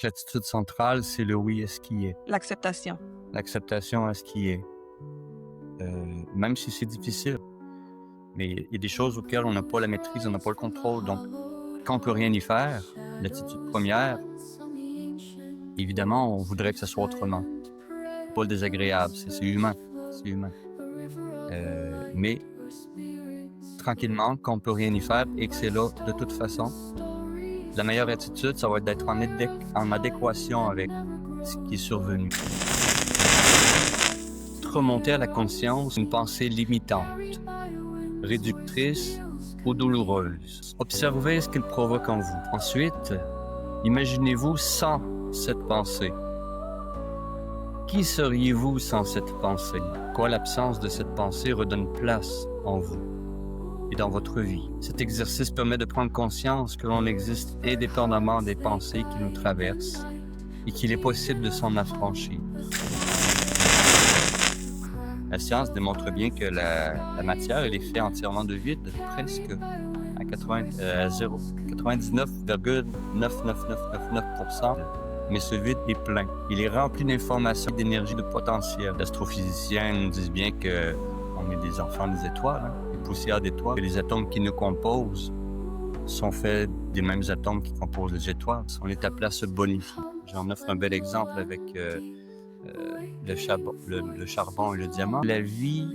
l'attitude centrale, c'est le oui à ce qui est. L'acceptation. L'acceptation à ce qui est. Même si c'est difficile. Mais il y a des choses auxquelles on n'a pas la maîtrise, on n'a pas le contrôle. Donc, quand on ne peut rien y faire, l'attitude première, évidemment, on voudrait que ce soit autrement. Pas désagréable, c'est humain. C'est humain. Mais, tranquillement, quand on ne peut rien y faire et que c'est là de toute façon, la meilleure attitude, ça va être d'être en adéquation avec ce qui est survenu. Remonter à la conscience une pensée limitante, réductrice ou douloureuse. Observez ce qu'elle provoque en vous. Ensuite, imaginez-vous sans cette pensée. Qui seriez-vous sans cette pensée? Quoi l'absence de cette pensée redonne place en vous et dans votre vie? Cet exercice permet de prendre conscience que l'on existe indépendamment des pensées qui nous traversent et qu'il est possible de s'en affranchir. La science démontre bien que la matière, elle est faite entièrement de vide, presque à 99,99999%. Mais ce vide est plein. Il est rempli d'informations, d'énergie, de potentiel. Les astrophysiciens nous disent bien qu'on est des enfants des étoiles, des poussières d'étoiles. Et les atomes qui nous composent sont faits des mêmes atomes qui composent les étoiles. On est appelé à se bonifier. J'en offre un bel exemple avec le charbon et le diamant. La vie,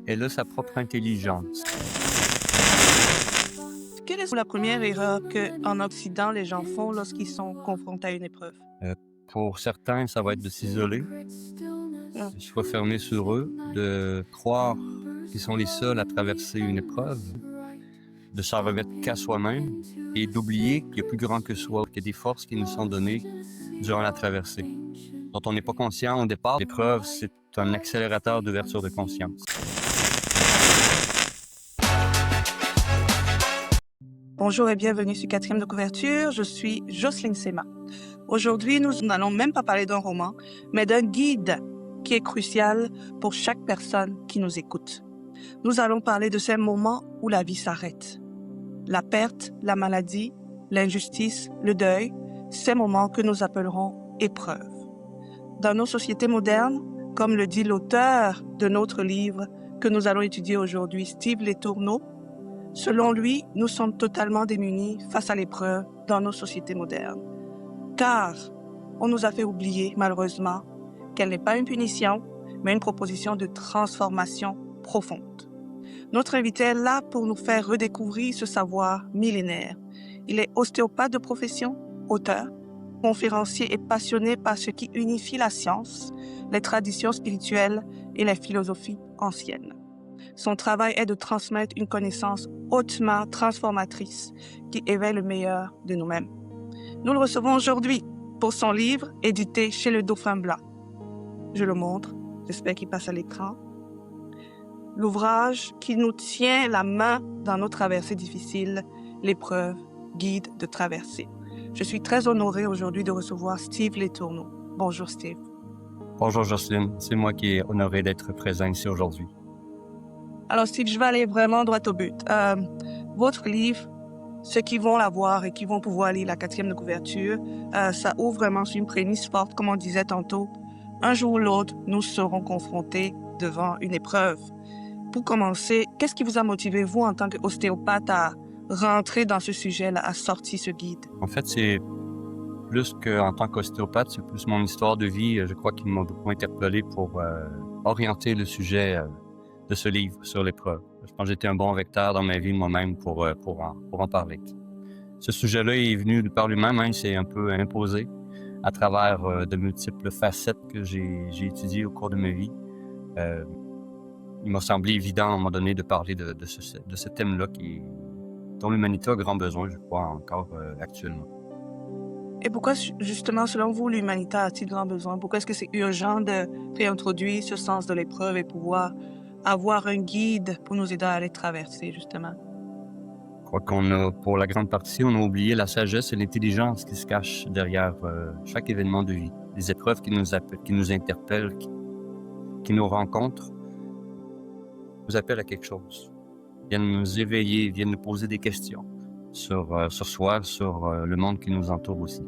elle a sa propre intelligence. Quelle est la première erreur qu'en Occident, les gens font lorsqu'ils sont confrontés à une épreuve? Pour certains, ça va être de s'isoler, de se refermer sur eux, de croire qu'ils sont les seuls à traverser une épreuve, de s'en remettre qu'à soi-même et d'oublier qu'il y a plus grand que soi, qu'il y a des forces qui nous sont données durant la traversée, dont on n'est pas conscient au départ. L'épreuve, c'est un accélérateur d'ouverture de conscience. Bonjour et bienvenue sur 4e de couverture, je suis Jocelyne Sema. Aujourd'hui, nous n'allons même pas parler d'un roman, mais d'un guide qui est crucial pour chaque personne qui nous écoute. Nous allons parler de ces moments où la vie s'arrête. La perte, la maladie, l'injustice, le deuil, ces moments que nous appellerons épreuves. Dans nos sociétés modernes, comme le dit l'auteur de notre livre que nous allons étudier aujourd'hui, Steve Letourneau, selon lui, nous sommes totalement démunis face à l'épreuve dans nos sociétés modernes. Car on nous a fait oublier, malheureusement, qu'elle n'est pas une punition, mais une proposition de transformation profonde. Notre invité est là pour nous faire redécouvrir ce savoir millénaire. Il est ostéopathe de profession, auteur, conférencier et passionné par ce qui unifie la science, les traditions spirituelles et les philosophies anciennes. Son travail est de transmettre une connaissance hautement transformatrice qui éveille le meilleur de nous-mêmes. Nous le recevons aujourd'hui pour son livre édité chez le Dauphin Blanc. Je le montre, j'espère qu'il passe à l'écran. L'ouvrage qui nous tient la main dans nos traversées difficiles, l'épreuve, guide de traversée. Je suis très honorée aujourd'hui de recevoir Steve Letourneau. Bonjour Steve. Bonjour Jocelyne, c'est moi qui est honoré d'être présent ici aujourd'hui. Alors Steve, je vais aller vraiment droit au but. Votre livre, ceux qui vont la voir et qui vont pouvoir lire la 4e de couverture, ça ouvre vraiment sur une prémisse forte, comme on disait tantôt. Un jour ou l'autre, nous serons confrontés devant une épreuve. Pour commencer, qu'est-ce qui vous a motivé, vous, en tant qu'ostéopathe, à rentrer dans ce sujet-là, à sortir ce guide? En fait, c'est plus qu'en tant qu'ostéopathe, c'est plus mon histoire de vie, je crois, qui m'a beaucoup interpellé pour orienter le sujet de ce livre sur l'épreuve. Je pense que j'étais un bon vecteur dans ma vie moi-même pour en parler. Ce sujet-là est venu par lui-même, il s'est un peu imposé à travers de multiples facettes que j'ai étudiées au cours de ma vie. Il m'a semblé évident à un moment donné de parler de ce thème-là dont l'humanité a grand besoin, je crois, encore actuellement. Et pourquoi, justement, selon vous, l'humanité a-t-il grand besoin? Pourquoi est-ce que c'est urgent de réintroduire ce sens de l'épreuve et pouvoir avoir un guide pour nous aider à les traverser, justement? Je crois pour la grande partie, on a oublié la sagesse et l'intelligence qui se cachent derrière chaque événement de vie. Les épreuves qui nous interpellent, qui nous rencontrent, nous appellent à quelque chose. Viennent nous éveiller, viennent nous poser des questions sur soi, sur le monde qui nous entoure aussi.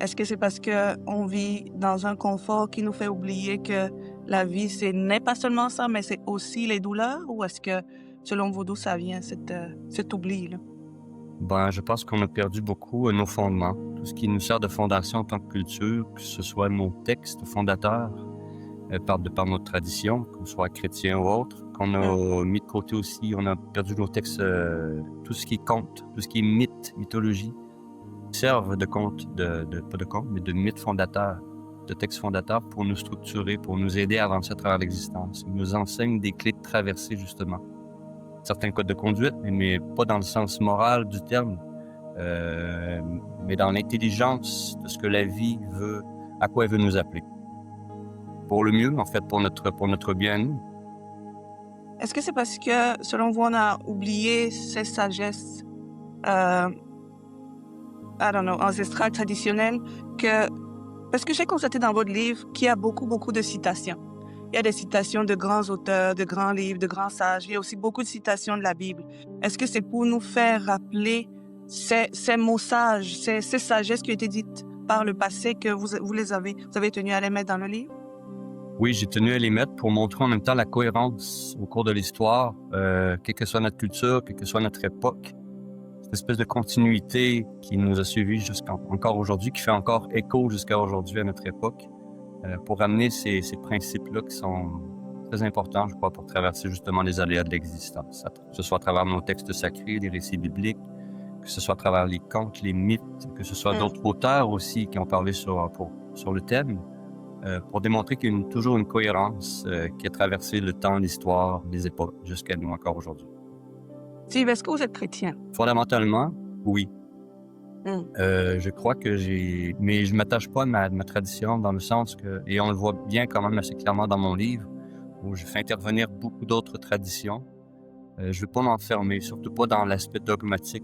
Est-ce que c'est parce qu'on vit dans un confort qui nous fait oublier que la vie, ce n'est pas seulement ça, mais c'est aussi les douleurs? Ou est-ce que, selon vous, d'où ça vient, cet oubli-là? Ben, je pense qu'on a perdu beaucoup nos fondements, tout ce qui nous sert de fondation en tant que culture, que ce soit nos textes fondateurs, de par notre tradition, qu'on soit chrétien ou autre, qu'on a mis de côté aussi, on a perdu nos textes, tout ce qui est conte, tout ce qui est mythe, mythologie, servent de conte, pas de conte, mais de mythes fondateurs, de textes fondateurs pour nous structurer, pour nous aider à avancer à travers l'existence. Ils nous enseignent des clés de traversée, justement. Certains codes de conduite, mais pas dans le sens moral du terme, mais dans l'intelligence de ce que la vie veut, à quoi elle veut nous appeler. Pour le mieux, en fait, pour notre bien à nous. Est-ce que c'est parce que, selon vous, on a oublié ces sagesses, ancestrales, traditionnelles, parce que j'ai constaté dans votre livre qu'il y a beaucoup, beaucoup de citations. Il y a des citations de grands auteurs, de grands livres, de grands sages. Il y a aussi beaucoup de citations de la Bible. Est-ce que c'est pour nous faire rappeler ces mots sages, ces sagesses qui ont été dites par le passé que vous avez tenu à les mettre dans le livre? Oui, j'ai tenu à les mettre pour montrer en même temps la cohérence au cours de l'histoire, quelle que soit notre culture, quelle que soit notre époque. Cette espèce de continuité qui nous a suivis encore aujourd'hui, qui fait encore écho jusqu'à aujourd'hui à notre époque, pour ramener ces principes-là qui sont très importants, je crois, pour traverser justement les aléas de l'existence. Que ce soit à travers nos textes sacrés, les récits bibliques, que ce soit à travers les contes, les mythes, que ce soit d'autres auteurs aussi qui ont parlé sur le thème, pour démontrer qu'il y a toujours une cohérence qui a traversé le temps, l'histoire, les époques, jusqu'à nous encore aujourd'hui. Steve, est-ce que vous êtes chrétien? Fondamentalement, oui. Je crois que mais je m'attache pas à ma tradition dans le sens que, et on le voit bien quand même assez clairement dans mon livre, où je fais intervenir beaucoup d'autres traditions. Je veux pas m'enfermer, surtout pas dans l'aspect dogmatique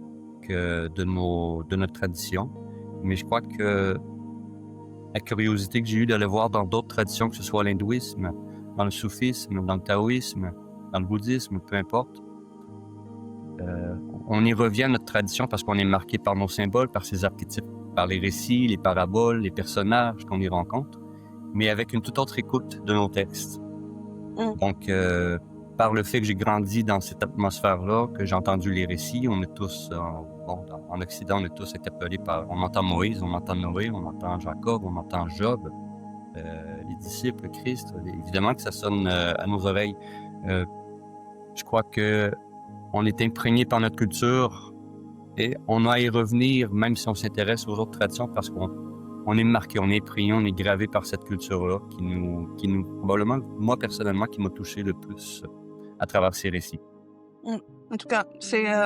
de notre tradition, mais je crois que la curiosité que j'ai eue d'aller voir dans d'autres traditions, que ce soit l'hindouisme, dans le soufisme, dans le taoïsme, dans le bouddhisme, peu importe, on y revient à notre tradition parce qu'on est marqué par nos symboles, par ces archétypes, par les récits, les paraboles, les personnages qu'on y rencontre, mais avec une toute autre écoute de nos textes. Donc, par le fait que j'ai grandi dans cette atmosphère-là, que j'ai entendu les récits, on est tous, en Occident, on est tous interpellés on entend Moïse, on entend Noé, on entend Jacob, on entend Job, les disciples, Christ, évidemment que ça sonne à nos oreilles. Je crois que on est imprégné par notre culture et on a à y revenir, même si on s'intéresse aux autres traditions, parce qu'on est marqué, on est imprégné, on est gravé par cette culture-là qui nous probablement, moi personnellement, qui m'a touché le plus à travers ces récits. En tout cas,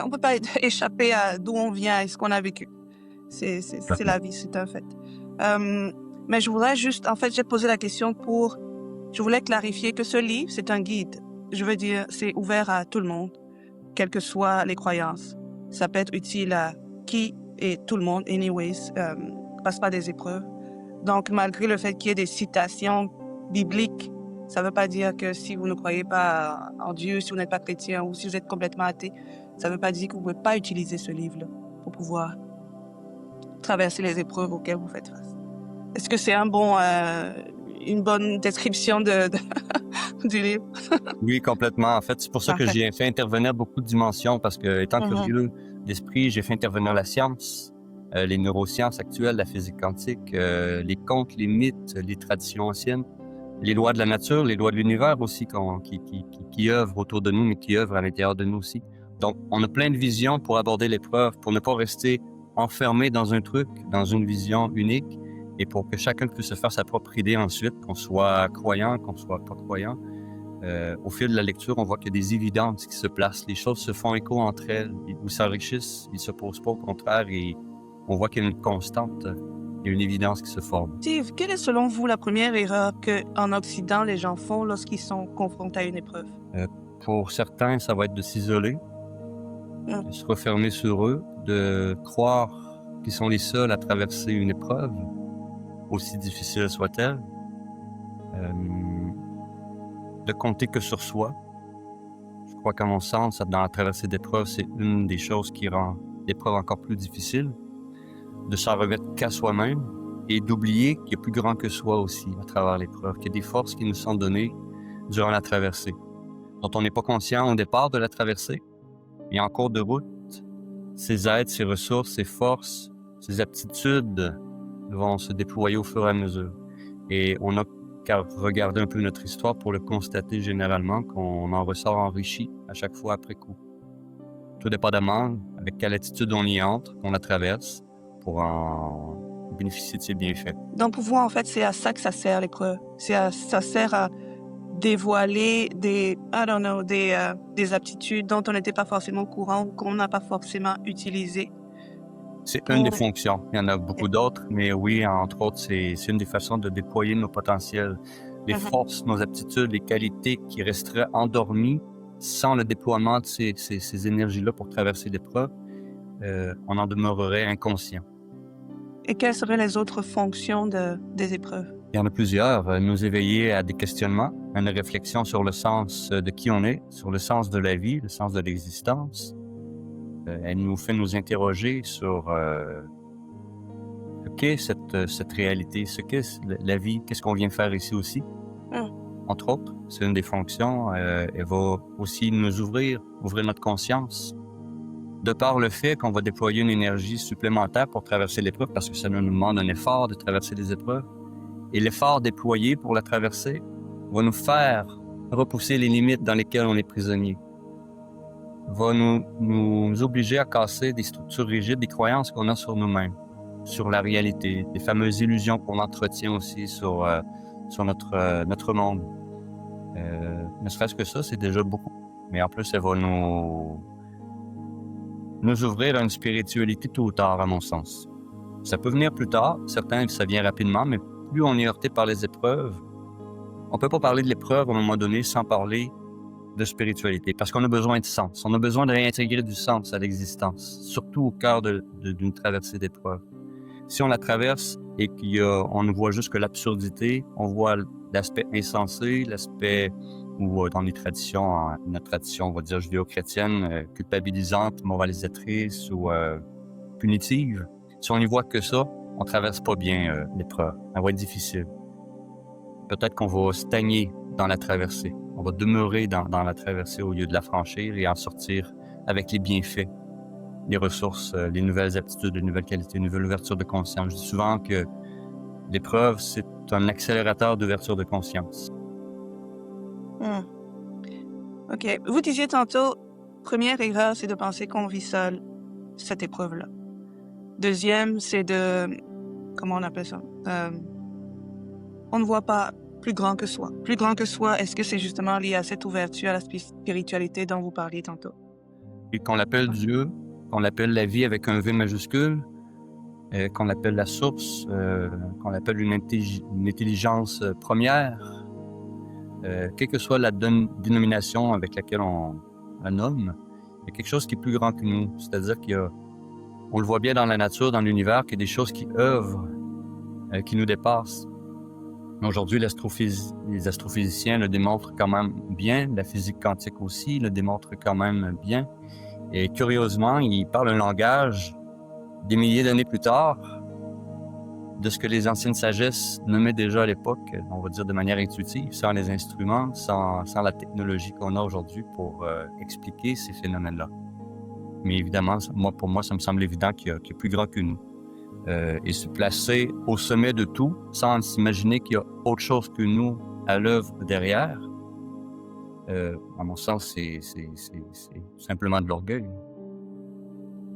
on peut pas échapper à d'où on vient et ce qu'on a vécu. C'est la vie, c'est un fait. Mais je voudrais juste, en fait, j'ai posé la question je voulais clarifier que ce livre, c'est un guide. Je veux dire, c'est ouvert à tout le monde, quelles que soient les croyances. Ça peut être utile à qui et tout le monde, anyways, passe pas des épreuves. Donc, malgré le fait qu'il y ait des citations bibliques, ça ne veut pas dire que si vous ne croyez pas en Dieu, si vous n'êtes pas chrétien ou si vous êtes complètement athée, ça ne veut pas dire que vous ne pouvez pas utiliser ce livre-là pour pouvoir traverser les épreuves auxquelles vous faites face. Est-ce que c'est une bonne description du livre? Oui, complètement. En fait, c'est pour ça que j'ai fait intervenir beaucoup de dimensions, parce que, étant curieux d'esprit, j'ai fait intervenir la science, les neurosciences actuelles, la physique quantique, les contes, les mythes, les traditions anciennes, les lois de la nature, les lois de l'univers aussi qui œuvrent autour de nous, mais qui œuvrent à l'intérieur de nous aussi. Donc, on a plein de visions pour aborder l'épreuve, pour ne pas rester enfermé dans un truc, dans une vision unique, et pour que chacun puisse se faire sa propre idée ensuite, qu'on soit croyant, qu'on soit pas croyant. Au fil de la lecture, on voit qu'il y a des évidences qui se placent. Les choses se font écho entre elles, ou s'enrichissent, ils ne s'opposent pas, au contraire, et on voit qu'il y a une constante, il y a une évidence qui se forme. Steve, quelle est selon vous la première erreur qu'en Occident, les gens font lorsqu'ils sont confrontés à une épreuve? Pour certains, ça va être de s'isoler, de se refermer sur eux, de croire qu'ils sont les seuls à traverser une épreuve, aussi difficile soit-elle, de compter que sur soi. Je crois qu'à mon sens, dans la traversée d'épreuves, c'est une des choses qui rend l'épreuve encore plus difficile, de s'en remettre qu'à soi-même, et d'oublier qu'il y a plus grand que soi aussi à travers l'épreuve, qu'il y a des forces qui nous sont données durant la traversée, dont on n'est pas conscient au départ de la traversée, et en cours de route, ces aides, ces ressources, ces forces, ces aptitudes vont se déployer au fur et à mesure. Et on n'a qu'à regarder un peu notre histoire pour le constater généralement qu'on en ressort enrichi à chaque fois après coup. Tout dépendamment avec quelle attitude on y entre, qu'on la traverse, pour en bénéficier de ses bienfaits. Donc, pour vous, en fait, c'est à ça que ça sert, l'épreuve. Ça sert à dévoiler des aptitudes dont on n'était pas forcément au courant ou qu'on n'a pas forcément utilisées. C'est une des fonctions. Il y en a beaucoup d'autres, mais oui, entre autres, c'est une des façons de déployer nos potentiels, les forces, nos aptitudes, les qualités qui resteraient endormies sans le déploiement de ces énergies-là pour traverser l'épreuve. On en demeurerait inconscient. Et quelles seraient les autres fonctions des épreuves? Il y en a plusieurs. Nous éveiller à des questionnements, à une réflexion sur le sens de qui on est, sur le sens de la vie, le sens de l'existence. Elle nous fait nous interroger sur ce qu'est cette réalité, ce qu'est la vie, qu'est-ce qu'on vient faire ici aussi. Entre autres, c'est une des fonctions. Elle va aussi nous ouvrir notre conscience. De par le fait qu'on va déployer une énergie supplémentaire pour traverser l'épreuve, parce que ça nous demande un effort de traverser les épreuves. Et l'effort déployé pour la traverser va nous faire repousser les limites dans lesquelles on est prisonnier. Va nous obliger à casser des structures rigides, des croyances qu'on a sur nous-mêmes, sur la réalité, des fameuses illusions qu'on entretient aussi sur notre monde. Ne serait-ce que ça, c'est déjà beaucoup. Mais en plus, elle va nous ouvrir à une spiritualité tôt ou tard, à mon sens. Ça peut venir plus tard, certains, ça vient rapidement, mais plus on est heurté par les épreuves, on peut pas parler de l'épreuve à un moment donné sans parler de spiritualité, parce qu'on a besoin de sens. On a besoin de réintégrer du sens à l'existence, surtout au cœur d'une traversée d'épreuves. Si on la traverse et qu'on ne voit juste que l'absurdité, on voit l'aspect insensé, l'aspect ou dans notre tradition, on va dire judéo-chrétienne, culpabilisante, moralisatrice ou punitive. Si on n'y voit que ça, on traverse pas bien l'épreuve. Elle va être difficile. Peut-être qu'on va stagner dans la traversée. On va demeurer dans la traversée au lieu de la franchir et en sortir avec les bienfaits, les ressources, les nouvelles aptitudes, les nouvelles qualités, une nouvelle ouverture de conscience. Je dis souvent que l'épreuve, c'est un accélérateur d'ouverture de conscience. OK. Vous disiez tantôt, première erreur, c'est de penser qu'on vit seul cette épreuve-là. Deuxième, c'est comment on appelle ça? On ne voit pas plus grand que soi. Plus grand que soi, est-ce que c'est justement lié à cette ouverture à la spiritualité dont vous parliez tantôt? Et qu'on l'appelle Dieu, qu'on l'appelle la vie avec un V majuscule, qu'on l'appelle la source, qu'on l'appelle une intelligence première, quelle que soit la dénomination avec laquelle on la nomme, il y a quelque chose qui est plus grand que nous. C'est-à-dire on le voit bien dans la nature, dans l'univers, qu'il y a des choses qui œuvrent, qui nous dépassent. Aujourd'hui, les astrophysiciens le démontrent quand même bien, la physique quantique aussi le démontre quand même bien. Et curieusement, ils parlent un langage des milliers d'années plus tard de ce que les anciennes sagesses nommaient déjà à l'époque, on va dire de manière intuitive, sans les instruments, sans la technologie qu'on a aujourd'hui pour expliquer ces phénomènes-là. Mais évidemment, pour moi, ça me semble évident qu'il y a plus grand que nous. Et se placer au sommet de tout, sans s'imaginer qu'il y a autre chose que nous à l'œuvre derrière, à mon sens, c'est simplement de l'orgueil.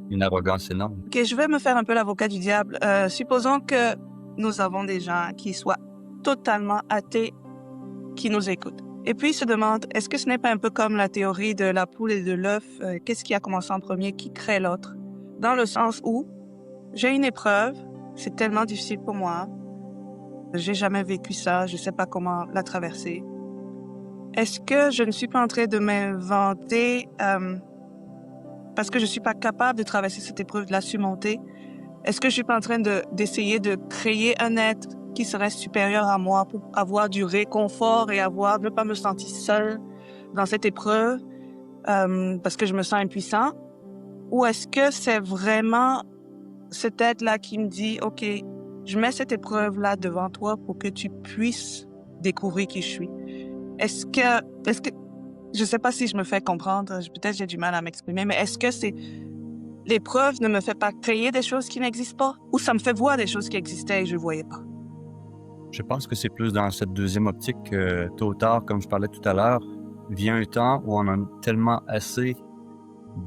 Une arrogance énorme. OK, je vais me faire un peu l'avocat du diable. Supposons que nous avons des gens qui soient totalement athées, qui nous écoutent. Et puis ils se demandent, est-ce que ce n'est pas un peu comme la théorie de la poule et de l'œuf? Qu'est-ce qui a commencé en premier, qui crée l'autre? Dans le sens où j'ai une épreuve, c'est tellement difficile pour moi. J'ai jamais vécu ça, je sais pas comment la traverser. Est-ce que je ne suis pas en train de m'inventer parce que je suis pas capable de traverser cette épreuve, de la surmonter? Est-ce que je suis pas en train d'essayer de créer un être qui serait supérieur à moi pour avoir du réconfort et ne pas me sentir seule dans cette épreuve parce que je me sens impuissant? Ou est-ce que c'est vraiment cet être-là qui me dit, OK, je mets cette épreuve-là devant toi pour que tu puisses découvrir qui je suis. Est-ce que, je sais pas si je me fais comprendre, peut-être j'ai du mal à m'exprimer, mais est-ce que l'épreuve ne me fait pas créer des choses qui n'existent pas? Ou ça me fait voir des choses qui existaient et je ne voyais pas? Je pense que c'est plus dans cette deuxième optique que tôt ou tard, comme je parlais tout à l'heure, vient un temps où on en a tellement assez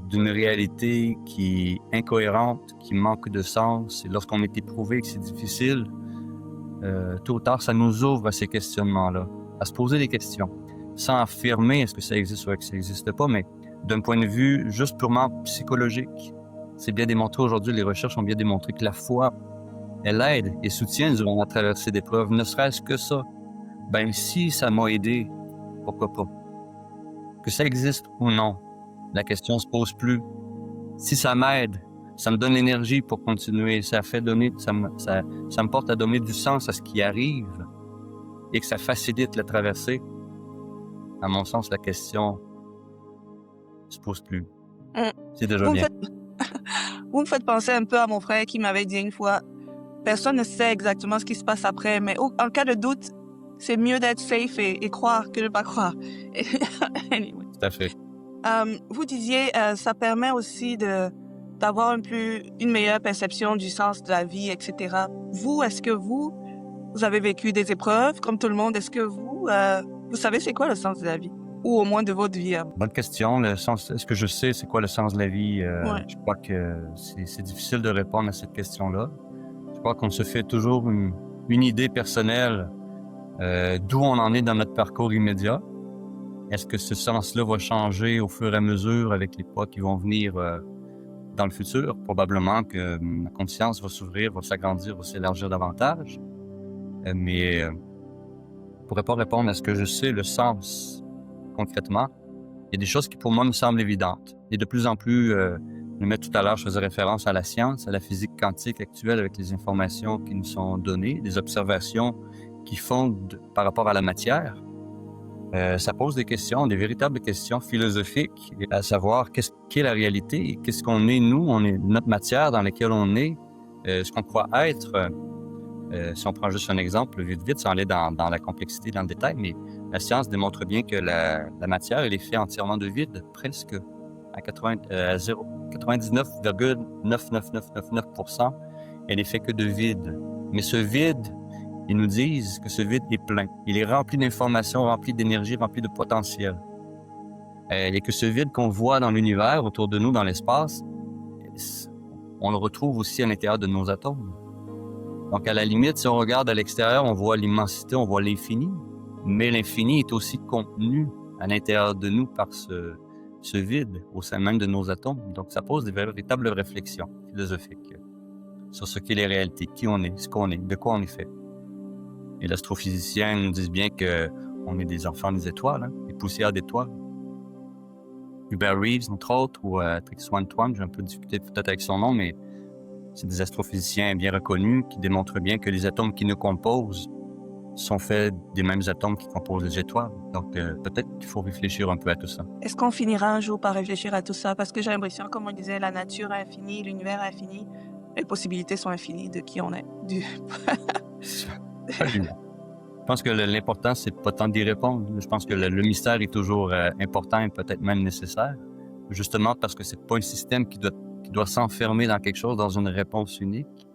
d'une réalité qui est incohérente, qui manque de sens. Et lorsqu'on est éprouvé que c'est difficile, tôt ou tard, ça nous ouvre à ces questionnements-là, à se poser des questions, sans affirmer est-ce que ça existe ou est-ce que ça n'existe pas, mais d'un point de vue juste purement psychologique. C'est bien démontré aujourd'hui, les recherches ont bien démontré que la foi, elle aide et soutient durant la traversée d'épreuves, ne serait-ce que ça. Ben, si ça m'a aidé, pourquoi pas? Que ça existe ou non, la question se pose plus. Si ça m'aide, ça me donne l'énergie pour continuer, ça me porte à donner du sens à ce qui arrive et que ça facilite la traversée. À mon sens, la question se pose plus. C'est déjà bien. Vous me faites penser un peu à mon frère qui m'avait dit une fois, personne ne sait exactement ce qui se passe après, mais en cas de doute, c'est mieux d'être safe et croire que de ne pas croire. Anyway. Tout à fait. Vous disiez, ça permet aussi d'avoir une meilleure perception du sens de la vie, etc. Vous, est-ce que vous avez vécu des épreuves comme tout le monde? Est-ce que vous savez c'est quoi le sens de la vie? Ou au moins de votre vie? Bonne question. Est-ce que je sais c'est quoi le sens de la vie? Ouais. Je crois que c'est difficile de répondre à cette question-là. Je crois qu'on se fait toujours une idée personnelle d'où on en est dans notre parcours immédiat. Est-ce que ce sens-là va changer au fur et à mesure avec les pas qui vont venir dans le futur? Probablement que ma conscience va s'ouvrir, va s'agrandir, va s'élargir davantage. Mais je ne pourrais pas répondre à ce que je sais, le sens concrètement. Il y a des choses qui pour moi me semblent évidentes. Et de plus en plus, tout à l'heure, je faisais référence à la science, à la physique quantique actuelle avec les informations qui nous sont données, des observations qui fondent par rapport à la matière. Ça pose des questions, des véritables questions philosophiques, à savoir qu'est-ce qu'est la réalité, qu'est-ce qu'on est nous, on est notre matière dans laquelle on est, ce qu'on croit être. Si on prend juste un exemple, vite, sans aller dans la complexité, dans le détail, mais la science démontre bien que la matière, elle est faite entièrement de vide, presque à 99,99999%, elle est faite que de vide. Mais ce vide, ils nous disent que ce vide est plein. Il est rempli d'informations, rempli d'énergie, rempli de potentiel. Et que ce vide qu'on voit dans l'univers, autour de nous, dans l'espace, on le retrouve aussi à l'intérieur de nos atomes. Donc, à la limite, si on regarde à l'extérieur, on voit l'immensité, on voit l'infini. Mais l'infini est aussi contenu à l'intérieur de nous par ce vide au sein même de nos atomes. Donc, ça pose des véritables réflexions philosophiques sur ce qu'est les réalités, qui on est, ce qu'on est, de quoi on est fait. Et l'astrophysicien nous dit bien qu'on est des enfants des étoiles, des poussières d'étoiles. Hubert Reeves, entre autres, ou Trix One-Twan, j'ai un peu discuté peut-être avec son nom, mais c'est des astrophysiciens bien reconnus qui démontrent bien que les atomes qui nous composent sont faits des mêmes atomes qui composent les étoiles. Donc, peut-être qu'il faut réfléchir un peu à tout ça. Est-ce qu'on finira un jour par réfléchir à tout ça? Parce que j'ai l'impression, comme on disait, la nature est infinie, l'univers est infini, les possibilités sont infinies de qui on est. Je pense que l'important, c'est pas tant d'y répondre. Je pense que le mystère est toujours important et peut-être même nécessaire, justement parce que c'est pas un système qui doit s'enfermer dans quelque chose, dans une réponse unique.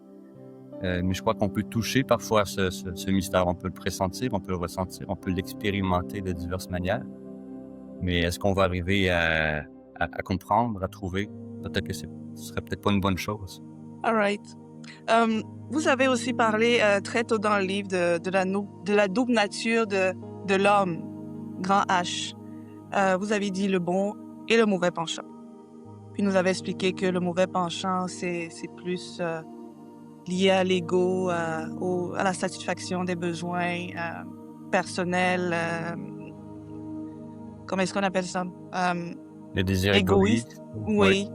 Mais je crois qu'on peut toucher parfois ce mystère. On peut le pressentir, on peut le ressentir, on peut l'expérimenter de diverses manières. Mais est-ce qu'on va arriver à comprendre, à trouver? Peut-être que ce serait peut-être pas une bonne chose. All right. Vous avez aussi parlé très tôt dans le livre de la double nature de l'homme, grand H. Vous avez dit le bon et le mauvais penchant. Puis nous avez expliqué que le mauvais penchant, c'est plus lié à l'ego, à la satisfaction des besoins personnels. Comment est-ce qu'on appelle ça? Le désir égoïste. Oui. Ouais.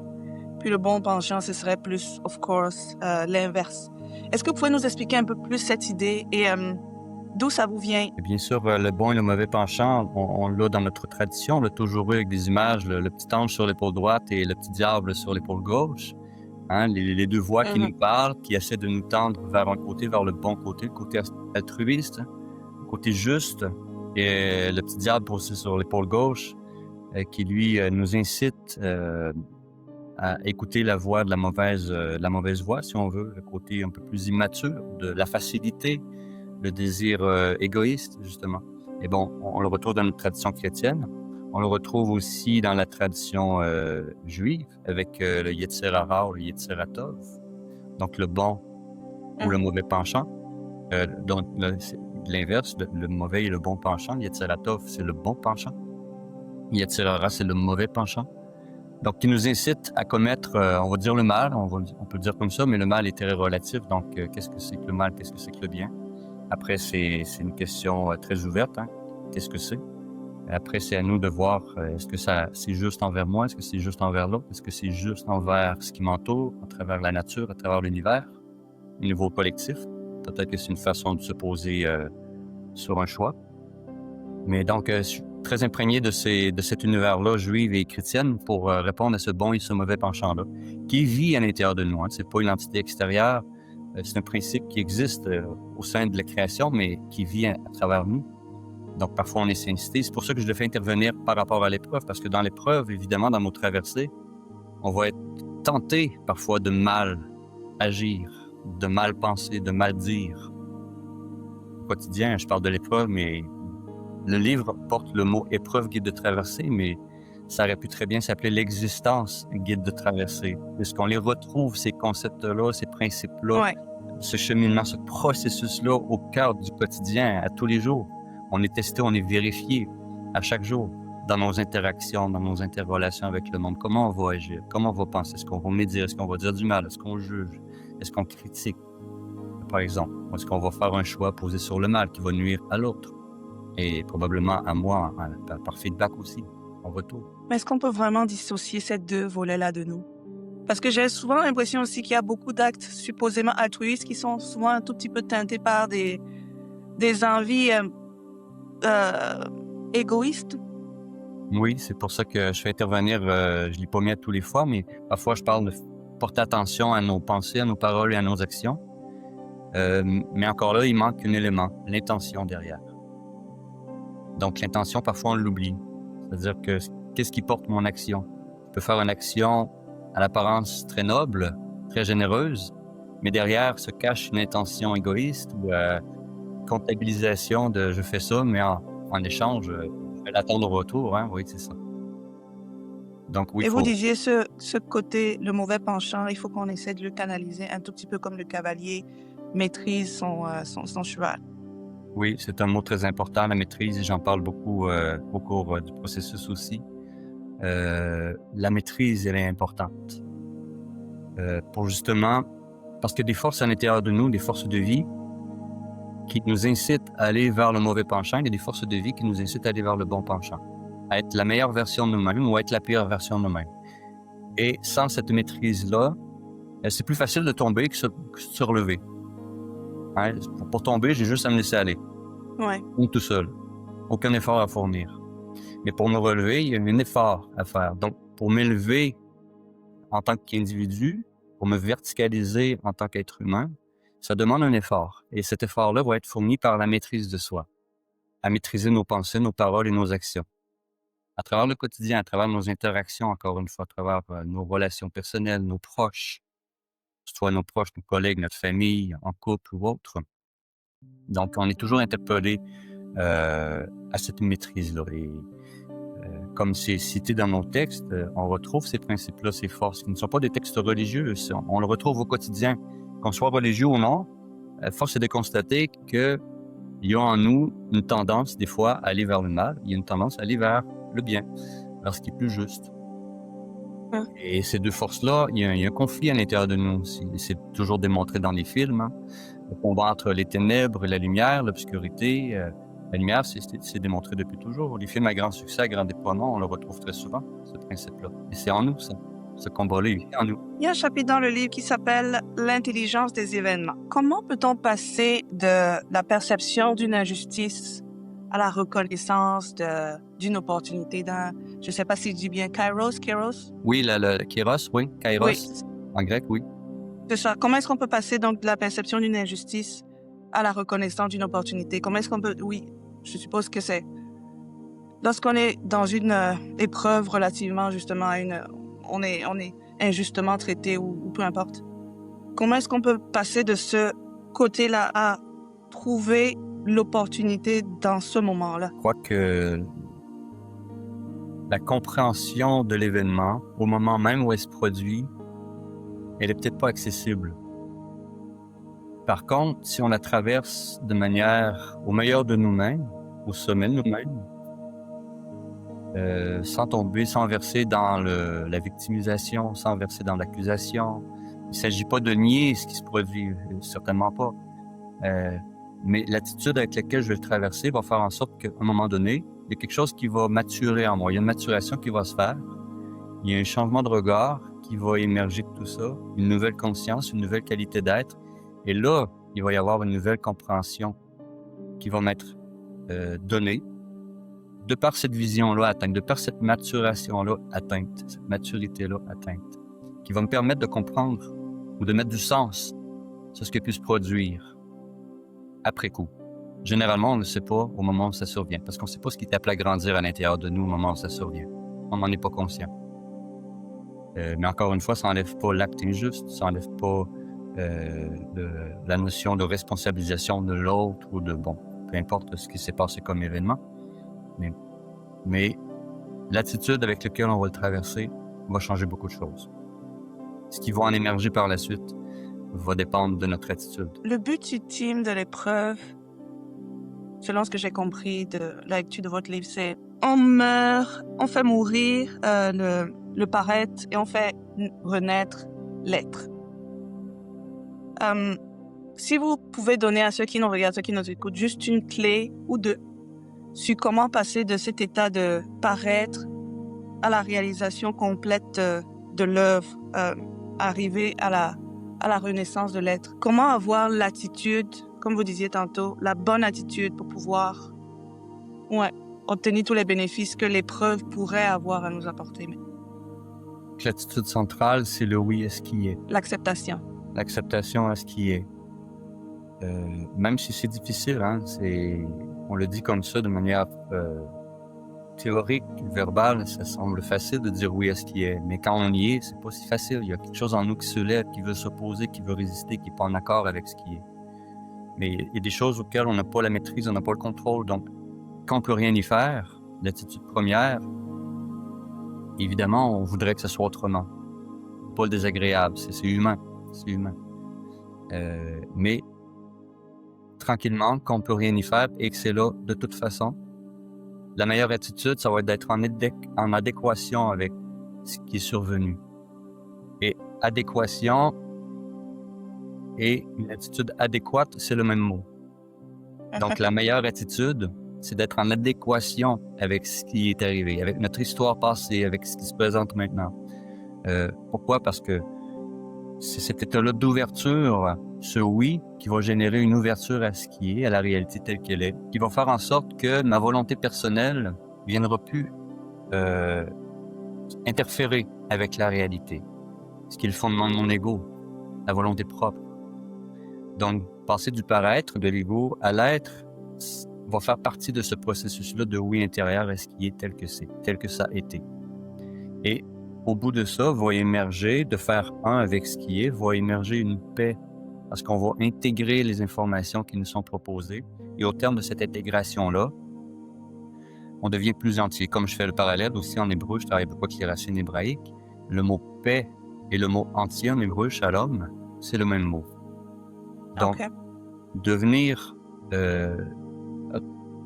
Puis le bon penchant, ce serait plus, of course, l'inverse. Est-ce que vous pouvez nous expliquer un peu plus cette idée et d'où ça vous vient? Et bien sûr, le bon et le mauvais penchant, on l'a dans notre tradition, on l'a toujours eu avec des images, le petit ange sur l'épaule droite et le petit diable sur l'épaule gauche. Hein, les deux voix qui Mhm. nous parlent, qui essaient de nous tendre vers un côté, vers le bon côté, le côté altruiste, le côté juste, et le petit diable aussi sur l'épaule gauche, qui lui nous incite à écouter la voix de la mauvaise voix, si on veut, le côté un peu plus immature, de la facilité, le désir égoïste, justement. Et bon, on le retrouve dans notre tradition chrétienne. On le retrouve aussi dans la tradition juive, avec le Yetzer Hara ou le Yetzer Hatov, donc le bon ou le mauvais penchant. Donc, c'est l'inverse, le mauvais et le bon penchant. Yetzer Hatov, c'est le bon penchant. Yetzer Hara, c'est le mauvais penchant. Donc, qui nous incite à commettre, on va dire le mal, on peut le dire comme ça, mais le mal est très relatif. Donc, qu'est-ce que c'est que le mal, qu'est-ce que c'est que le bien? Après, c'est une question très ouverte. Hein? Qu'est-ce que c'est? Après, c'est à nous de voir, est-ce que c'est juste envers moi? Est-ce que c'est juste envers l'autre? Est-ce que c'est juste envers ce qui m'entoure, à travers la nature, à travers l'univers, au niveau collectif? Peut-être que c'est une façon de se poser sur un choix. Mais donc, je suis très imprégné de cet univers-là, juif et chrétienne, pour répondre à ce bon et ce mauvais penchant-là, qui vit à l'intérieur de nous. Hein. C'est pas une entité extérieure, c'est un principe qui existe au sein de la création, mais qui vit à travers nous. Donc, parfois, on est incité. C'est pour ça que je le fais intervenir par rapport à l'épreuve, parce que dans l'épreuve, évidemment, dans nos traversées, on va être tenté parfois de mal agir, de mal penser, de mal dire. Au quotidien, je parle de l'épreuve, mais le livre porte le mot « épreuve guide de traversée », mais ça aurait pu très bien s'appeler « l'existence guide de traversée ». Puisqu'on les retrouve, ces concepts-là, ces principes-là, Ouais. ce cheminement, ce processus-là au cœur du quotidien, à tous les jours. On est testé, on est vérifié à chaque jour dans nos interactions, dans nos interrelations avec le monde. Comment on va agir? Comment on va penser? Est-ce qu'on va médire? Est-ce qu'on va dire du mal? Est-ce qu'on juge? Est-ce qu'on critique? Par exemple, est-ce qu'on va faire un choix posé sur le mal qui va nuire à l'autre? Et probablement à moi, par feedback aussi, en retour. Mais est-ce qu'on peut vraiment dissocier ces deux volets-là de nous? Parce que j'ai souvent l'impression aussi qu'il y a beaucoup d'actes supposément altruistes qui sont souvent un tout petit peu teintés par des envies égoïstes. Oui, c'est pour ça que je fais intervenir, je ne l'ai pas mis à tous les fois, mais parfois je parle de porter attention à nos pensées, à nos paroles et à nos actions. Mais encore là, il manque un élément, l'intention derrière. Donc l'intention, parfois on l'oublie. C'est-à-dire que qu'est-ce qui porte mon action? Je peux faire une action à l'apparence très noble, très généreuse, mais derrière se cache une intention égoïste ou comptabilisation de je fais ça, mais en échange, je vais l'attendre au retour. Hein? Oui, c'est ça. Donc oui, Et vous disiez ce côté, le mauvais penchant, il faut qu'on essaie de le canaliser un tout petit peu comme le cavalier maîtrise son cheval. Oui, c'est un mot très important, la maîtrise, et j'en parle beaucoup au cours du processus aussi. La maîtrise, elle est importante. Pour justement, parce qu'il y a des forces à l'intérieur de nous, des forces de vie, qui nous incitent à aller vers le mauvais penchant, il y a des forces de vie qui nous incitent à aller vers le bon penchant, à être la meilleure version de nous-mêmes ou à être la pire version de nous-mêmes. Et sans cette maîtrise-là, c'est plus facile de tomber que de se relever. Hein? Pour tomber, j'ai juste à me laisser aller. Ouais. Ou tout seul. Aucun effort à fournir. Mais pour me relever, il y a un effort à faire. Donc, pour m'élever en tant qu'individu, pour me verticaliser en tant qu'être humain, ça demande un effort. Et cet effort-là va être fourni par la maîtrise de soi, à maîtriser nos pensées, nos paroles et nos actions. À travers le quotidien, à travers nos interactions, encore une fois, à travers nos relations personnelles, nos proches, soit nos proches, nos collègues, notre famille, en couple ou autre. Donc, on est toujours interpellé à cette maîtrise-là. Et comme c'est cité dans nos textes, on retrouve ces principes-là, ces forces, qui ne sont pas des textes religieux. On le retrouve au quotidien. Qu'on soit religieux ou non, force est de constater qu'il y a en nous une tendance, des fois, à aller vers le mal. Il y a une tendance à aller vers le bien, vers ce qui est plus juste. Et ces deux forces-là, il y a un conflit à l'intérieur de nous aussi. C'est toujours démontré dans les films. Hein. Le combat entre les ténèbres et la lumière, l'obscurité. La lumière, c'est démontré depuis toujours. Les films à grand succès, à grand déploiement, on le retrouve très souvent, ce principe-là. Et c'est en nous, ça. Ce combat-là, il est en nous. Il y a un chapitre dans le livre qui s'appelle « L'intelligence des événements ». Comment peut-on passer de la perception d'une injustice à la reconnaissance d'une opportunité, je ne sais pas si je dis bien Kairos? Oui, le Kairos, oui, Kairos. Oui, En grec, oui. C'est ça. Comment est-ce qu'on peut passer donc de la perception d'une injustice à la reconnaissance d'une opportunité? Comment est-ce qu'on peut... Oui, je suppose que c'est... Lorsqu'on est dans une épreuve relativement justement à une... On est injustement traité ou peu importe. Comment est-ce qu'on peut passer de ce côté-là à trouver l'opportunité dans ce moment-là? Je crois que la compréhension de l'événement, au moment même où elle se produit, elle est peut-être pas accessible. Par contre, si on la traverse de manière au meilleur de nous-mêmes, au sommet de nous-mêmes, sans tomber, sans verser dans la victimisation, sans verser dans l'accusation. Il ne s'agit pas de nier ce qui se produit, certainement pas. Mais l'attitude avec laquelle je vais le traverser va faire en sorte qu'à un moment donné, il y a quelque chose qui va maturer en moi. Il y a une maturation qui va se faire. Il y a un changement de regard qui va émerger de tout ça, une nouvelle conscience, une nouvelle qualité d'être. Et là, il va y avoir une nouvelle compréhension qui va m'être donnée de par cette vision-là atteinte, de par cette maturation-là atteinte, cette maturité-là atteinte, qui va me permettre de comprendre ou de mettre du sens sur ce qui a pu se produire après coup. Généralement, on ne le sait pas au moment où ça survient, parce qu'on ne sait pas ce qui est appelé à grandir à l'intérieur de nous au moment où ça survient. On n'en est pas conscient. Mais encore une fois, ça n'enlève pas l'acte injuste, ça n'enlève pas la notion de responsabilisation de l'autre ou de, bon, peu importe ce qui s'est passé comme événement. Mais l'attitude avec laquelle on va le traverser va changer beaucoup de choses. Ce qui va en émerger par la suite va dépendre de notre attitude. Le but ultime de l'épreuve, selon ce que j'ai compris de la lecture de votre livre, c'est on meurt, on fait mourir le paraître et on fait renaître l'être. Si vous pouvez donner à ceux qui nous regardent, ceux qui nous écoutent, juste une clé ou deux sur comment passer de cet état de paraître à la réalisation complète de l'œuvre, arriver à la renaissance de l'être. Comment avoir l'attitude, comme vous disiez tantôt, la bonne attitude pour pouvoir obtenir tous les bénéfices que l'épreuve pourrait avoir à nous apporter. L'attitude centrale, c'est le oui à ce qui est. L'acceptation. L'acceptation à ce qui est. Même si c'est difficile, hein, on le dit comme ça de manière théorique, verbale, ça semble facile de dire oui à ce qui est. Mais quand on y est, c'est pas si facile. Il y a quelque chose en nous qui se lève, qui veut s'opposer, qui veut résister, qui n'est pas en accord avec ce qui est. Mais il y a des choses auxquelles on n'a pas la maîtrise, on n'a pas le contrôle. Donc, quand on peut rien y faire, l'attitude première, évidemment, on voudrait que ce soit autrement. Pas désagréable, c'est humain. C'est humain. Mais tranquillement, quand on peut rien y faire et que c'est là de toute façon, la meilleure attitude, ça va être d'être en adéquation avec ce qui est survenu. Et adéquation et une attitude adéquate, c'est le même mot. Donc, la meilleure attitude, c'est d'être en adéquation avec ce qui est arrivé, avec notre histoire passée, avec ce qui se présente maintenant. Pourquoi? Parce que c'est cet état-là d'ouverture, ce oui, qui va générer une ouverture à ce qui est, à la réalité telle qu'elle est, qui va faire en sorte que ma volonté personnelle ne viendra plus interférer avec la réalité, ce qui est le fondement de mon ego, la volonté propre. Donc, passer du paraître, de l'ego, à l'être, va faire partie de ce processus-là de oui intérieur à ce qui est tel que c'est, tel que ça a été. Et au bout de ça, va émerger, de faire un avec ce qui est, va émerger une paix, parce qu'on va intégrer les informations qui nous sont proposées. Et au terme de cette intégration-là, on devient plus entier. Comme je fais le parallèle aussi en hébreu, je travaille beaucoup avec les racines hébraïques. Le mot paix et le mot entier en hébreu, shalom, c'est le même mot. Donc, devenir,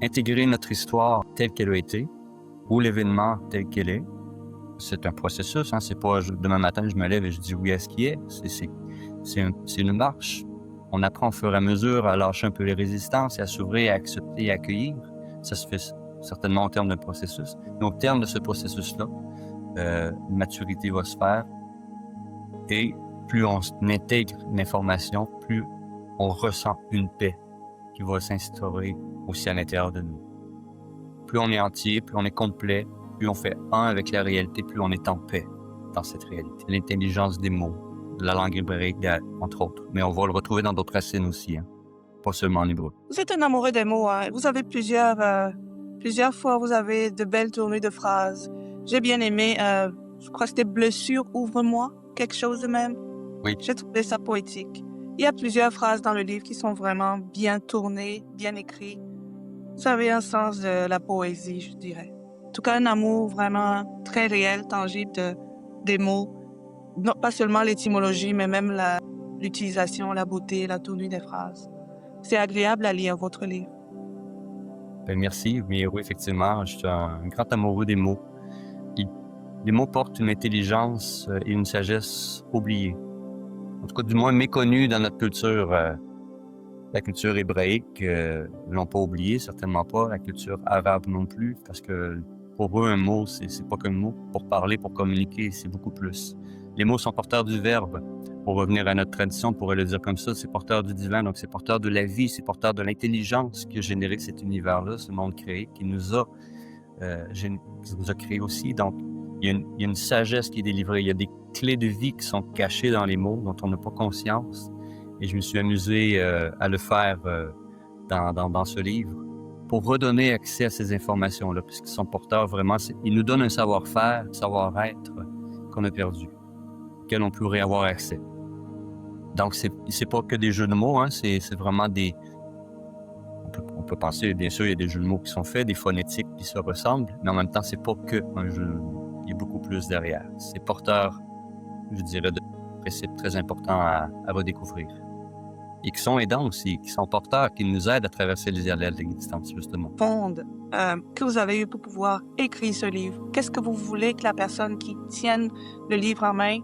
intégrer notre histoire telle qu'elle a été, ou l'événement tel qu'elle est, c'est un processus, hein. C'est pas demain matin je me lève et je dis oui à ce qui est. C'est une marche. On apprend au fur et à mesure à lâcher un peu les résistances et à s'ouvrir, à accepter et à accueillir. Ça se fait certainement au terme d'un processus. Mais au terme de ce processus-là, une maturité va se faire. Et plus on intègre l'information, plus on ressent une paix qui va s'instaurer aussi à l'intérieur de nous. Plus on est entier, plus on est complet, plus on fait un avec la réalité, plus on est en paix dans cette réalité. L'intelligence des mots, de la langue hébraïque, entre autres. Mais on va le retrouver dans d'autres racines aussi, hein, pas seulement en hébreu. Vous êtes un amoureux des mots, hein? Vous avez plusieurs fois, vous avez de belles tournées de phrases. J'ai bien aimé, je crois que c'était blessure, ouvre-moi, quelque chose de même. Oui. J'ai trouvé ça poétique. Il y a plusieurs phrases dans le livre qui sont vraiment bien tournées, bien écrites. Vous avez un sens de la poésie, je dirais. En tout cas, un amour vraiment très réel, tangible des mots. Non, pas seulement l'étymologie, mais même l'utilisation, la beauté, la tournure des phrases. C'est agréable à lire votre livre. Ben, merci. Mais oui, effectivement, je suis un grand amoureux des mots. Les mots portent une intelligence et une sagesse oubliées. En tout cas, du moins méconnues dans notre culture. La culture hébraïque, l'ont pas oublié, certainement pas. La culture arabe non plus, parce que pour eux, un mot, c'est pas qu'un mot. Pour parler, pour communiquer, c'est beaucoup plus. Les mots sont porteurs du verbe. Pour revenir à notre tradition, on pourrait le dire comme ça, c'est porteur du divin, donc c'est porteur de la vie, c'est porteur de l'intelligence qui a généré cet univers-là, ce monde créé, qui nous a créé aussi. Donc, il y a une sagesse qui est délivrée. Il y a des clés de vie qui sont cachées dans les mots, dont on n'a pas conscience. Et je me suis amusé à le faire dans ce livre pour redonner accès à ces informations-là, puisqu'ils sont porteurs vraiment. Ils nous donnent un savoir-faire, un savoir-être qu'on a perdu, auquel on pourrait avoir accès. Donc, c'est pas que des jeux de mots, hein, c'est vraiment des... On peut penser, bien sûr, il y a des jeux de mots qui sont faits, des phonétiques qui se ressemblent, mais en même temps, c'est pas que un jeu de mots. Il y a beaucoup plus derrière. C'est porteur, je dirais, de principes très importants à redécouvrir. Et qui sont aidants aussi, qui sont porteurs, qui nous aident à traverser les aléas de l'existence, justement. Fonde, que vous avez eu pour pouvoir écrire ce livre. Qu'est-ce que vous voulez que la personne qui tienne le livre en main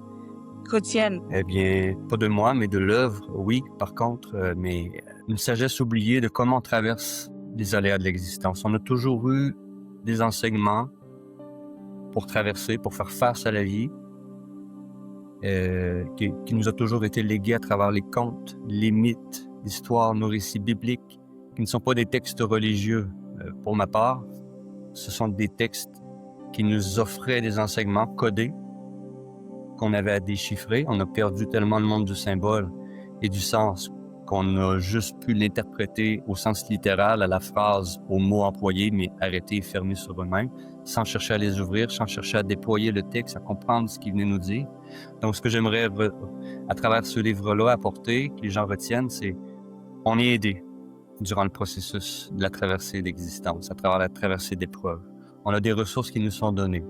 retienne? Eh bien, pas de moi, mais de l'œuvre, oui. Par contre, mais une sagesse oubliée de comment on traverse les aléas de l'existence. On a toujours eu des enseignements pour traverser, pour faire face à la vie, qui nous a toujours été légué à travers les contes, les mythes, l'histoire, nos récits bibliques, qui ne sont pas des textes religieux pour ma part. Ce sont des textes qui nous offraient des enseignements codés qu'on avait à déchiffrer. On a perdu tellement le monde du symbole et du sens qu'on a juste pu l'interpréter au sens littéral, à la phrase, aux mots employés, mais arrêtés et fermés sur eux-mêmes, sans chercher à les ouvrir, sans chercher à déployer le texte, à comprendre ce qu'il venait nous dire. Donc, ce que j'aimerais, à travers ce livre-là, apporter, que les gens retiennent, c'est on est aidé durant le processus de la traversée d'existence, à travers la traversée d'épreuves. On a des ressources qui nous sont données.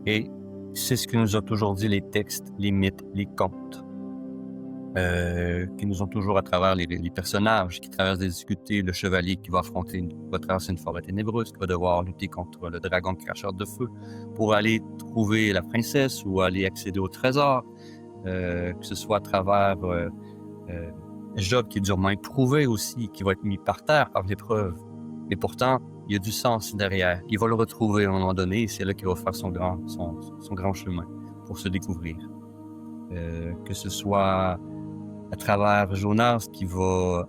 Et c'est ce que nous ont toujours dit les textes, les mythes, les contes. Qui nous ont toujours à travers les personnages qui traversent des difficultés, le chevalier qui va traverser une forêt ténébreuse, qui va devoir lutter contre le dragon cracheur de feu pour aller trouver la princesse ou aller accéder au trésor, que ce soit à travers Job qui est durement éprouvé aussi, qui va être mis par terre par l'épreuve. Mais pourtant, il y a du sens derrière. Il va le retrouver à un moment donné et c'est là qu'il va faire son grand chemin pour se découvrir. Que ce soit à travers Jonas qui va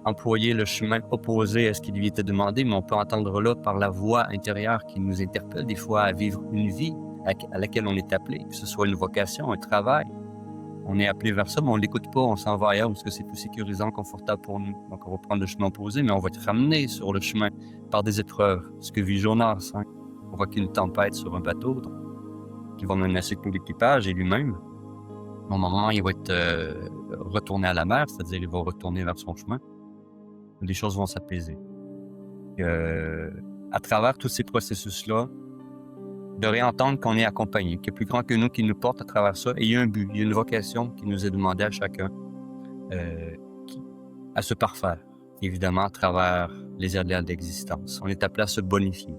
employer le chemin opposé à ce qui lui était demandé, mais on peut entendre là par la voix intérieure qui nous interpelle des fois à vivre une vie à laquelle on est appelé, que ce soit une vocation, un travail. On est appelé vers ça, mais on l'écoute pas, on s'en va ailleurs parce que c'est plus sécurisant, confortable pour nous. Donc on va prendre le chemin opposé, mais on va être ramené sur le chemin par des épreuves. Ce que vit Jonas, hein. On voit qu'il y a une tempête sur un bateau, donc, qui va menacer tout l'équipage et lui-même. Au moment où il va être retourné à la mer, c'est-à-dire il va retourner vers son chemin, les choses vont s'apaiser. À travers tous ces processus-là, de réentendre qu'on est accompagné, qu'il y a plus grand que nous qui nous porte à travers ça, et il y a un but, il y a une vocation qui nous est demandée à chacun, à se parfaire, évidemment, à travers les aléas d'existence. On est appelé à se bonifier.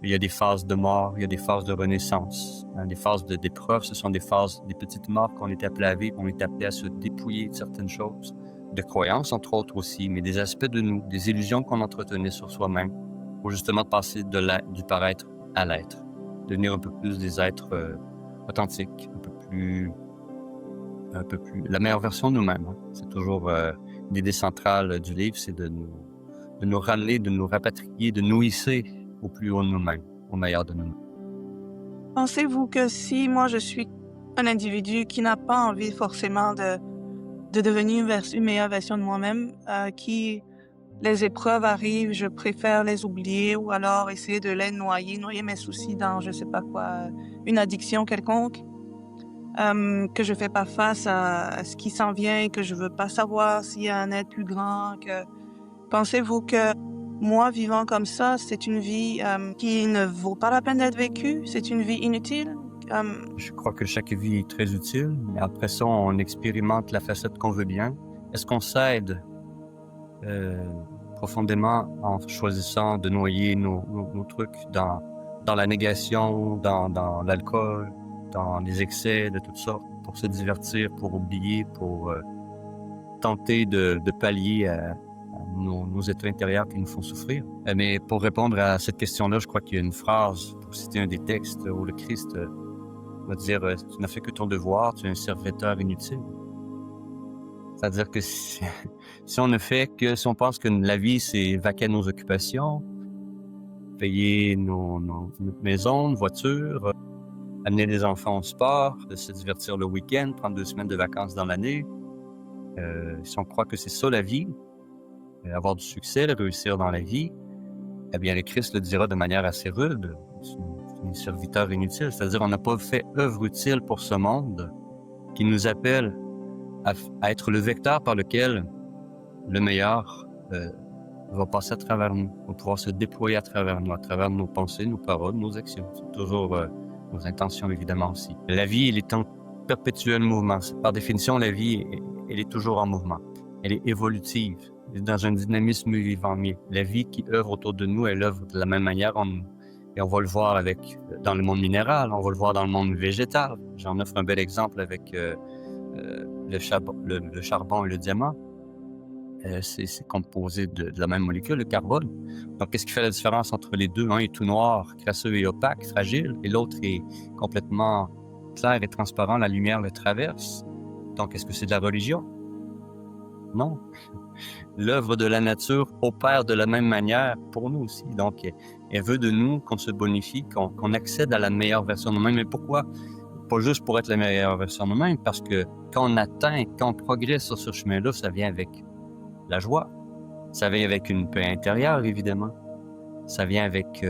Il y a des phases de mort, il y a des phases de renaissance. Hein, des phases d'épreuve, ce sont des phases, des petites morts qu'on est appelé à vivre. On est appelé à se dépouiller de certaines choses, de croyances entre autres aussi, mais des aspects de nous, des illusions qu'on entretenait sur soi-même, pour justement passer du paraître à l'être, devenir un peu plus des êtres authentiques, un peu plus la meilleure version de nous-mêmes. Hein. C'est toujours l'idée centrale du livre, c'est de nous ramener, de nous rapatrier, de nous hisser au plus haut de nous-mêmes, au meilleur de nous-mêmes. Pensez-vous que si moi je suis un individu qui n'a pas envie forcément de devenir une meilleure version de moi-même, qui, les épreuves arrivent, je préfère les oublier ou alors essayer de les noyer mes soucis dans, je sais pas quoi, une addiction quelconque, que je fais pas face à ce qui s'en vient, que je veux pas savoir s'il y a un être plus grand. Pensez-vous que moi, vivant comme ça, c'est une vie qui ne vaut pas la peine d'être vécue? C'est une vie inutile? Je crois que chaque vie est très utile, mais après ça, on expérimente la facette qu'on veut bien. Est-ce qu'on s'aide profondément en choisissant de noyer nos trucs dans la négation, dans l'alcool, dans les excès de toutes sortes, pour se divertir, pour oublier, pour tenter de pallier à nos états intérieurs qui nous font souffrir? Mais pour répondre à cette question-là, je crois qu'il y a une phrase, pour citer un des textes où le Christ va dire « Tu n'as fait que ton devoir, tu es un serviteur inutile ». C'est-à-dire que si on ne fait que, si on pense que la vie, c'est vaquer à nos occupations, payer notre maison, une voiture, amener les enfants au sport, de se divertir le week-end, prendre 2 semaines de vacances dans l'année, si on croit que c'est ça la vie, avoir du succès, réussir dans la vie, eh bien, le Christ le dira de manière assez rude. C'est un serviteur inutile. C'est-à-dire, on n'a pas fait œuvre utile pour ce monde qui nous appelle à être le vecteur par lequel le meilleur va passer à travers nous, va pouvoir se déployer à travers nos pensées, nos paroles, nos actions. C'est toujours nos intentions, évidemment, aussi. La vie, elle est en perpétuel mouvement. Par définition, la vie, elle est toujours en mouvement. Elle est évolutive. Elle est dans un dynamisme vivant. Mais la vie qui œuvre autour de nous, elle œuvre de la même manière. Et on va le voir dans le monde minéral, on va le voir dans le monde végétal. J'en offre un bel exemple avec le charbon et le diamant. C'est composé de la même molécule, le carbone. Donc, qu'est-ce qui fait la différence entre les deux? Un est tout noir, crasseux et opaque, fragile, et l'autre est complètement clair et transparent, la lumière le traverse. Donc, est-ce que c'est de la religion? Non. L'œuvre de la nature opère de la même manière pour nous aussi. Donc, elle veut de nous qu'on se bonifie, qu'on accède à la meilleure version de nous-mêmes. Mais pourquoi? Pas juste pour être la meilleure version de nous-mêmes, parce que quand on progresse sur ce chemin-là, ça vient avec la joie. Ça vient avec une paix intérieure, évidemment. Ça vient avec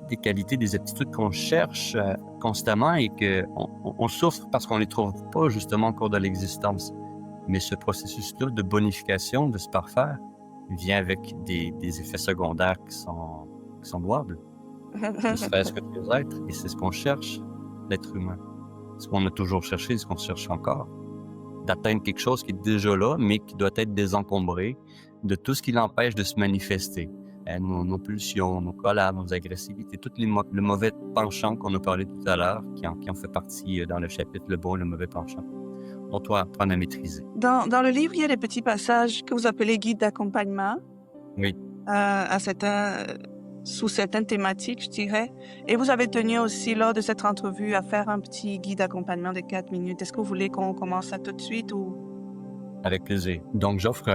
des qualités, des aptitudes qu'on cherche constamment et qu'on souffre parce qu'on ne les trouve pas justement au cours de l'existence. Mais ce processus-là de bonification, de se parfaire, vient avec des effets secondaires qui sont louables. Ne serait-ce que les êtres, et c'est ce qu'on cherche, l'être humain. Ce qu'on a toujours cherché, ce qu'on cherche encore. D'atteindre quelque chose qui est déjà là, mais qui doit être désencombré de tout ce qui l'empêche de se manifester. Nos pulsions, nos colères, nos agressivités, tout le mauvais penchant qu'on a parlé tout à l'heure, qui en fait partie dans le chapitre « Le bon et le mauvais penchant ». On doit apprendre à maîtriser. Dans le livre, il y a des petits passages que vous appelez guides d'accompagnement. Oui. Sous certaines thématiques, je dirais. Et vous avez tenu aussi, lors de cette entrevue, à faire un petit guide d'accompagnement de 4 minutes. Est-ce que vous voulez qu'on commence ça tout de suite ou? Avec plaisir. Donc, j'offre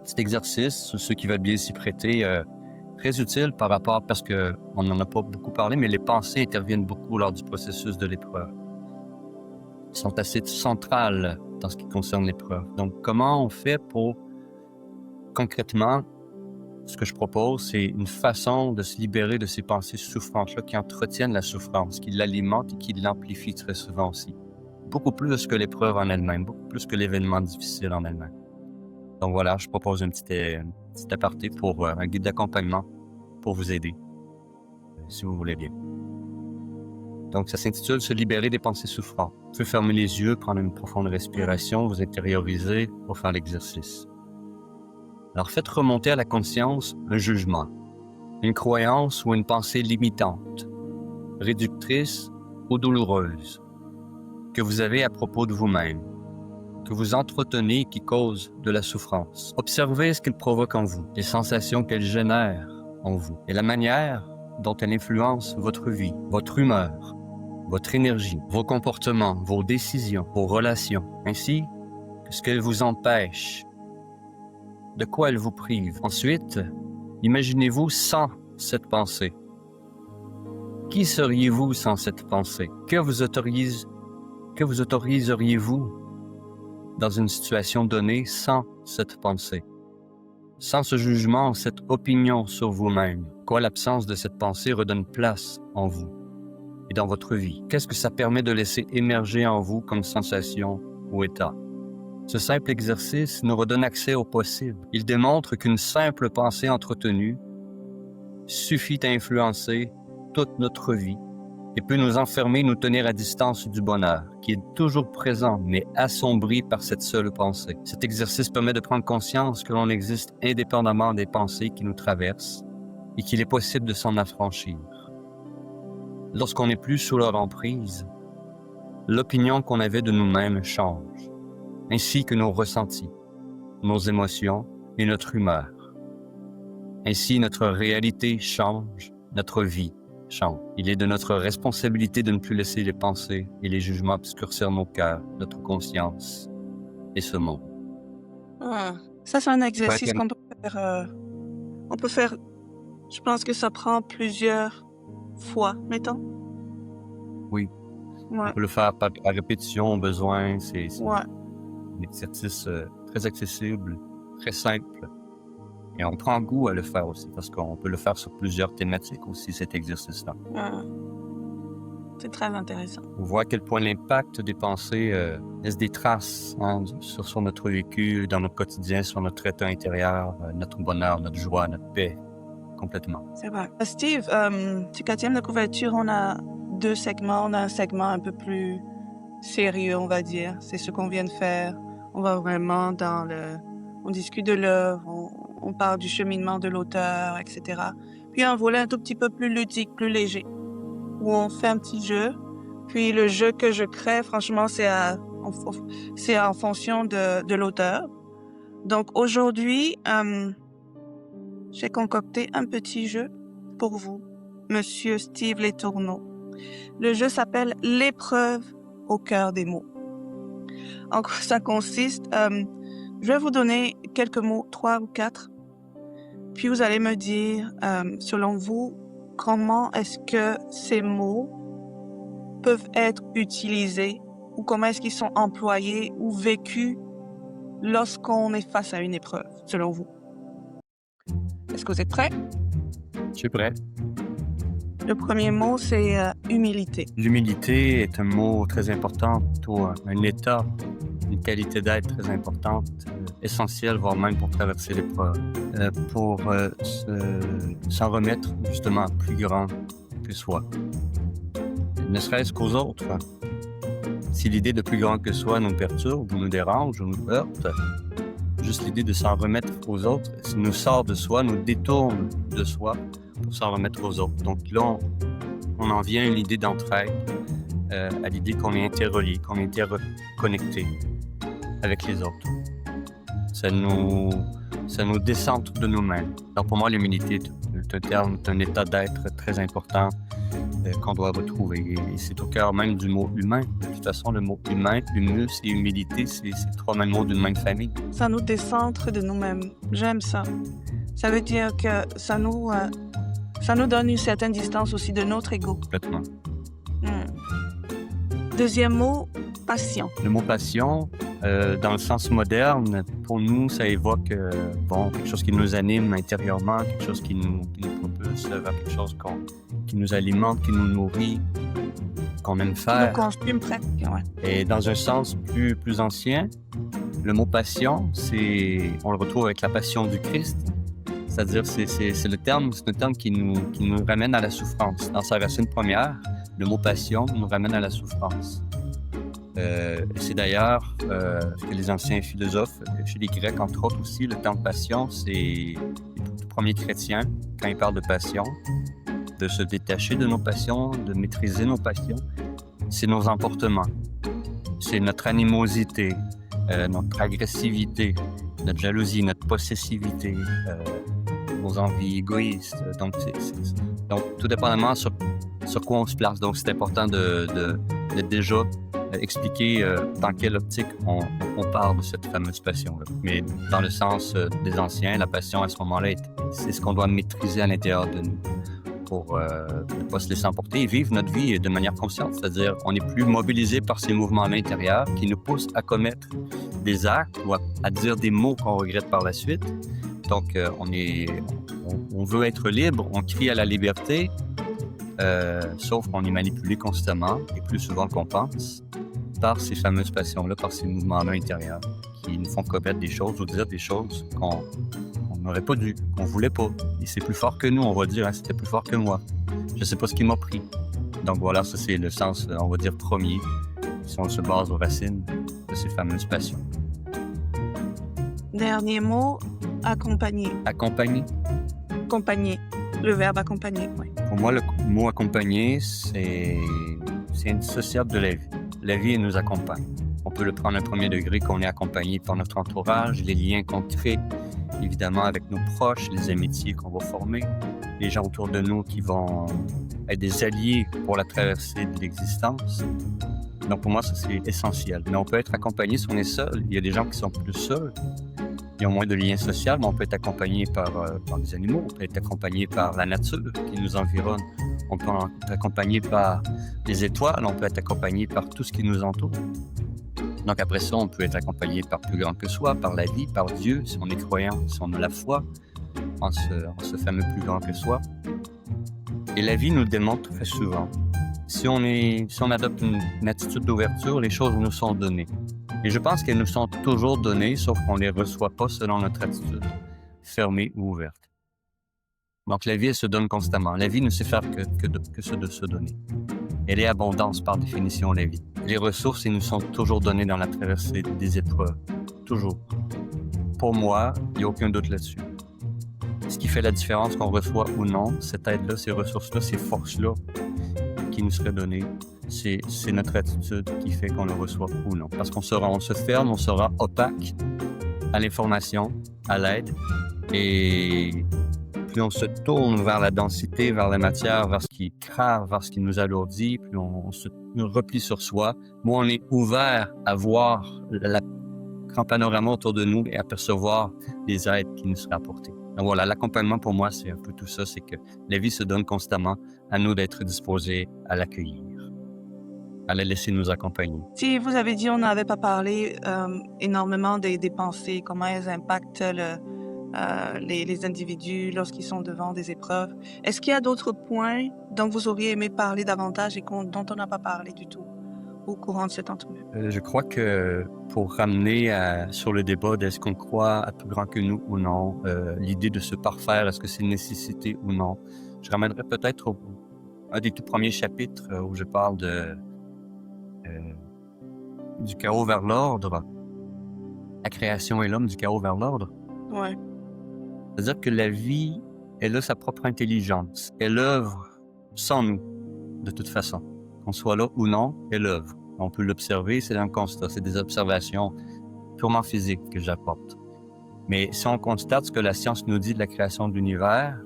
cet exercice, ceux qui veulent bien s'y prêter, très utile par rapport, parce qu'on n'en a pas beaucoup parlé, mais les pensées interviennent beaucoup lors du processus de l'épreuve. Ils sont assez centrales dans ce qui concerne l'épreuve. Donc, comment on fait pour, concrètement, ce que je propose, c'est une façon de se libérer de ces pensées souffrantes-là qui entretiennent la souffrance, qui l'alimentent et qui l'amplifient très souvent aussi. Beaucoup plus que l'épreuve en elle-même, beaucoup plus que l'événement difficile en elle-même. Donc voilà, je propose un petit aparté pour un guide d'accompagnement pour vous aider, si vous voulez bien. Donc, ça s'intitule « Se libérer des pensées souffrantes ». Vous pouvez fermer les yeux, prendre une profonde respiration, vous intérioriser pour faire l'exercice. Alors, faites remonter à la conscience un jugement, une croyance ou une pensée limitante, réductrice ou douloureuse, que vous avez à propos de vous-même, que vous entretenez et qui cause de la souffrance. Observez ce qu'elle provoque en vous, les sensations qu'elle génère en vous et la manière dont elle influence votre vie, votre humeur, votre énergie, vos comportements, vos décisions, vos relations, ainsi que ce qu'elle vous empêche, de quoi elle vous prive. Ensuite, imaginez-vous sans cette pensée. Qui seriez-vous sans cette pensée? Que vous autoriseriez-vous dans une situation donnée sans cette pensée? Sans ce jugement, cette opinion sur vous-même? Quoi l'absence de cette pensée redonne place en vous et dans votre vie? Qu'est-ce que ça permet de laisser émerger en vous comme sensation ou état? Ce simple exercice nous redonne accès au possible. Il démontre qu'une simple pensée entretenue suffit à influencer toute notre vie et peut nous enfermer, nous tenir à distance du bonheur, qui est toujours présent, mais assombri par cette seule pensée. Cet exercice permet de prendre conscience que l'on existe indépendamment des pensées qui nous traversent et qu'il est possible de s'en affranchir. Lorsqu'on n'est plus sous leur emprise, l'opinion qu'on avait de nous-mêmes change, ainsi que nos ressentis, nos émotions et notre humeur. Ainsi, notre réalité change, notre vie change. Il est de notre responsabilité de ne plus laisser les pensées et les jugements obscurcir nos cœurs, notre conscience et ce monde. Ça, c'est un exercice qu'on peut faire. Je pense que ça prend plusieurs fois, mettons. Oui. Ouais. On peut le faire par répétition au besoin. C'est Ouais. un exercice très accessible, très simple. Et on prend goût à le faire aussi, parce qu'on peut le faire sur plusieurs thématiques aussi, cet exercice-là. C'est très intéressant. On voit à quel point l'impact des pensées laisse des traces sur notre vécu, dans notre quotidien, sur notre état intérieur, notre bonheur, notre joie, notre paix, complètement. C'est vrai. Steve, sur 4e de couverture, on a 2 segments. On a un segment un peu plus sérieux, on va dire. C'est ce qu'on vient de faire. On va vraiment dans on discute de l'œuvre, on parle du cheminement de l'auteur, etc. Puis un volet un tout petit peu plus ludique, plus léger, où on fait un petit jeu. Puis le jeu que je crée, franchement, c'est en fonction de l'auteur. Donc aujourd'hui, j'ai concocté un petit jeu pour vous, Monsieur Steve Letourneau. Le jeu s'appelle « L'épreuve au cœur des mots ». En quoi ça consiste? Je vais vous donner quelques mots, 3 ou 4, puis vous allez me dire, selon vous, comment est-ce que ces mots peuvent être utilisés ou comment est-ce qu'ils sont employés ou vécus lorsqu'on est face à une épreuve, selon vous. Est-ce que vous êtes prêts? Je suis prêt. Le premier mot, c'est humilité. L'humilité est un mot très important, plutôt un état, une qualité d'être très importante, essentielle, voire même pour traverser l'épreuve, pour s'en remettre justement plus grand que soi. Ne serait-ce qu'aux autres. Si l'idée de plus grand que soi nous perturbe, ou nous dérange, ou nous heurte, juste l'idée de s'en remettre aux autres, nous sort de soi, nous détourne de soi pour s'en remettre aux autres. Donc là, on en vient à l'idée d'entraide, à l'idée qu'on est interrelié, qu'on est interconnecté avec les autres. Ça nous décentre de nous-mêmes. Donc pour moi, l'humilité est un état d'être très important qu'on doit retrouver. Et c'est au cœur même du mot humain. De toute façon, le mot humain, humus et humilité, c'est 3 mêmes mots d'une même famille. Ça nous décentre de nous-mêmes. J'aime ça. Ça veut dire que ça nous donne une certaine distance aussi de notre ego. Complètement. Deuxième mot, passion. Le mot passion, dans le sens moderne, pour nous, ça évoque quelque chose qui nous anime intérieurement, quelque chose qui nous propulse vers quelque chose qui nous alimente, qui nous nourrit, qu'on aime faire. Nous consume presque, ouais. Et dans un sens plus ancien, le mot passion, on le retrouve avec la passion du Christ. C'est-à-dire, c'est le terme qui nous ramène à la souffrance. Dans sa racine première, le mot passion nous ramène à la souffrance. C'est d'ailleurs ce que les anciens philosophes, chez les Grecs entre autres aussi, le terme passion, c'est les premiers chrétiens, quand ils parlent de passion, de se détacher de nos passions, de maîtriser nos passions, c'est nos emportements, c'est notre animosité, notre agressivité, notre jalousie, notre possessivité, nos envies égoïstes. Donc tout dépendamment sur quoi on se place. Donc c'est important de déjà expliquer dans quelle optique on parle de cette fameuse passion-là. Mais dans le sens des anciens, la passion à ce moment-là, c'est ce qu'on doit maîtriser à l'intérieur de nous pour ne pas se laisser emporter et vivre notre vie de manière consciente. C'est-à-dire, on n'est plus mobilisé par ces mouvements à l'intérieur qui nous poussent à commettre des actes ou à dire des mots qu'on regrette par la suite. Donc, on veut être libre, on crie à la liberté, sauf qu'on est manipulé constamment et plus souvent qu'on pense par ces fameuses passions-là, par ces mouvements-là intérieurs qui nous font commettre des choses ou dire des choses qu'on n'aurait pas dû, qu'on voulait pas. Et c'est plus fort que nous, on va dire, hein, c'était plus fort que moi. Je sais pas ce qui m'a pris. Donc voilà, ça c'est le sens, on va dire, premier, si on se base aux racines de ces fameuses passions. Dernier mot, accompagner. Accompagner. Accompagner. Le verbe accompagner, oui. Pour moi, le mot accompagner, c'est indissociable de la vie. La vie, elle nous accompagne. On peut le prendre à un premier degré qu'on est accompagné par notre entourage, les liens qu'on crée, évidemment, avec nos proches, les amitiés qu'on va former, les gens autour de nous qui vont être des alliés pour la traversée de l'existence. Donc, pour moi, ça, c'est essentiel. Mais on peut être accompagné si on est seul. Il y a des gens qui sont plus seuls. Ils ont moins de liens sociaux, mais on peut être accompagné par des animaux, on peut être accompagné par la nature qui nous environne, on peut être accompagné par les étoiles, on peut être accompagné par tout ce qui nous entoure. Donc après ça, on peut être accompagné par plus grand que soi, par la vie, par Dieu, si on est croyant, si on a la foi en ce fameux plus grand que soi. Et la vie nous démontre très souvent, si on adopte une attitude d'ouverture, les choses nous sont données. Et je pense qu'elles nous sont toujours données, sauf qu'on ne les reçoit pas selon notre attitude, fermée ou ouverte. Donc la vie, elle se donne constamment. La vie ne sait faire que ce de se donner. Elle est abondance par définition, la vie. Les ressources, elles nous sont toujours données dans la traversée des épreuves. Toujours. Pour moi, il n'y a aucun doute là-dessus. Ce qui fait la différence qu'on reçoit ou non, cette aide-là, ces ressources-là, ces forces-là qui nous seraient données, c'est notre attitude qui fait qu'on le reçoit ou non. Parce on se ferme, on sera opaque à l'information, à l'aide. Et plus on se tourne vers la densité, vers la matière, vers ce qui crave, vers ce qui nous alourdit, plus on se replie sur soi, moins on est ouvert à voir le grand panorama autour de nous et à percevoir les aides qui nous seraient apportées. Donc voilà, l'accompagnement pour moi, c'est un peu tout ça, c'est que la vie se donne constamment, à nous d'être disposés à l'accueillir, à la laisser nous accompagner. Si vous avez dit, on n'avait pas parlé énormément des pensées, comment elles impactent les individus lorsqu'ils sont devant des épreuves. Est-ce qu'il y a d'autres points dont vous auriez aimé parler davantage et dont on n'a pas parlé du tout au courant de cette entrevue? Je crois que pour ramener sur le débat d'est-ce qu'on croit à plus grand que nous ou non, l'idée de se parfaire, est-ce que c'est une nécessité ou non, je ramènerais peut-être un des tout premiers chapitres où je parle du chaos vers l'ordre, la création et l'homme du chaos vers l'ordre. Ouais. C'est-à-dire que la vie, elle a sa propre intelligence. Elle œuvre sans nous, de toute façon. Qu'on soit là ou non, elle œuvre. On peut l'observer, c'est un constat, c'est des observations purement physiques que j'apporte. Mais si on constate ce que la science nous dit de la création de l'univers,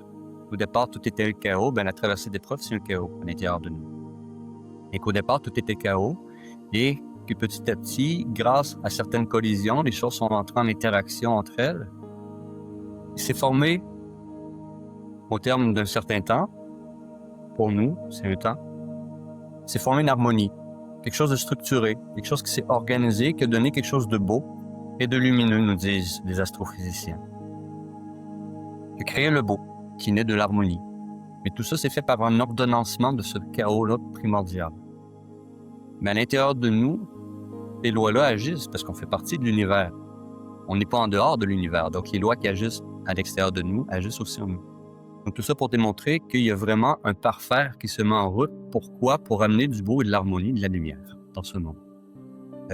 au départ, tout était le chaos, la traversée d'épreuves, c'est un chaos à l'intérieur de nous. Et qu'au départ, tout était chaos, et que petit à petit, grâce à certaines collisions, les choses sont entrées en interaction entre elles. Il s'est formé, au terme d'un certain temps, pour nous, c'est un temps, s'est formé une harmonie, quelque chose de structuré, quelque chose qui s'est organisé, qui a donné quelque chose de beau et de lumineux, nous disent les astrophysiciens. Qui a créé le beau, qui naît de l'harmonie. Mais tout ça, c'est fait par un ordonnancement de ce chaos-là primordial. Mais à l'intérieur de nous, les lois-là agissent parce qu'on fait partie de l'univers. On n'est pas en dehors de l'univers. Donc, les lois qui agissent à l'extérieur de nous agissent aussi en nous. Donc, tout ça pour démontrer qu'il y a vraiment un parfaire qui se met en route. Pourquoi? Pour amener du beau et de l'harmonie, de la lumière dans ce monde.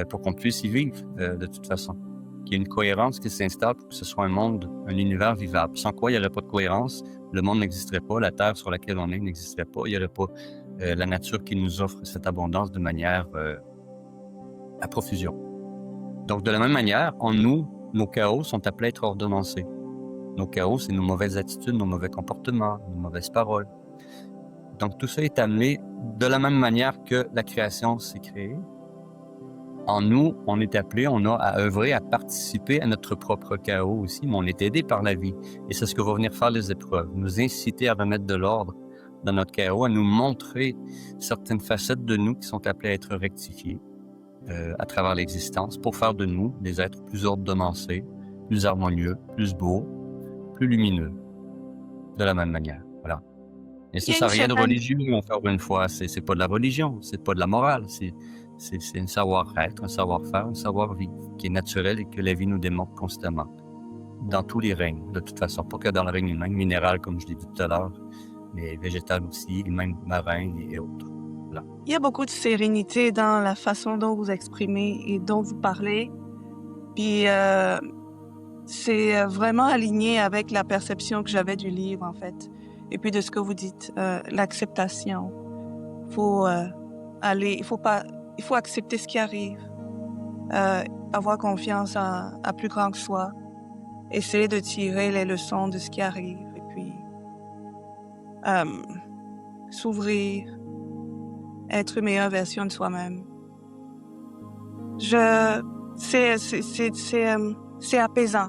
Pour qu'on puisse y vivre de toute façon. Qu'il y ait une cohérence qui s'installe pour que ce soit un monde, un univers vivable. Sans quoi il n'y aurait pas de cohérence, le monde n'existerait pas, la terre sur laquelle on est n'existerait pas, il n'y aurait pas la nature qui nous offre cette abondance de manière à profusion. Donc, de la même manière, en nous, nos chaos sont appelés à être ordonnancés. Nos chaos, c'est nos mauvaises attitudes, nos mauvais comportements, nos mauvaises paroles. Donc, tout ça est amené de la même manière que la création s'est créée. En nous, on est appelé, on a à œuvrer, à participer à notre propre chaos aussi, mais on est aidé par la vie. Et c'est ce que vont venir faire les épreuves, nous inciter à remettre de l'ordre dans notre chaos, à nous montrer certaines facettes de nous qui sont appelées à être rectifiées à travers l'existence pour faire de nous des êtres plus ordonnancés, plus harmonieux, plus beaux, plus lumineux, de la même manière. Voilà. Et Il y ça a n'a une rien de certaine... religieux, encore une fois. C'est pas de la religion, c'est pas de la morale. C'est un savoir-être, un savoir-faire, un savoir-vivre qui est naturel et que la vie nous démontre constamment. Dans tous les règnes, de toute façon. Pas que dans le règne humain, minéral, comme je l'ai dit tout à l'heure, mais végétal aussi, et même marin et autres. Voilà. Il y a beaucoup de sérénité dans la façon dont vous exprimez et dont vous parlez. Puis c'est vraiment aligné avec la perception que j'avais du livre, en fait. Et puis de ce que vous dites, l'acceptation. Faut il faut accepter ce qui arrive. Avoir confiance à plus grand que soi. Essayer de tirer les leçons de ce qui arrive. Et puis s'ouvrir, être une meilleure version de soi-même. C'est apaisant,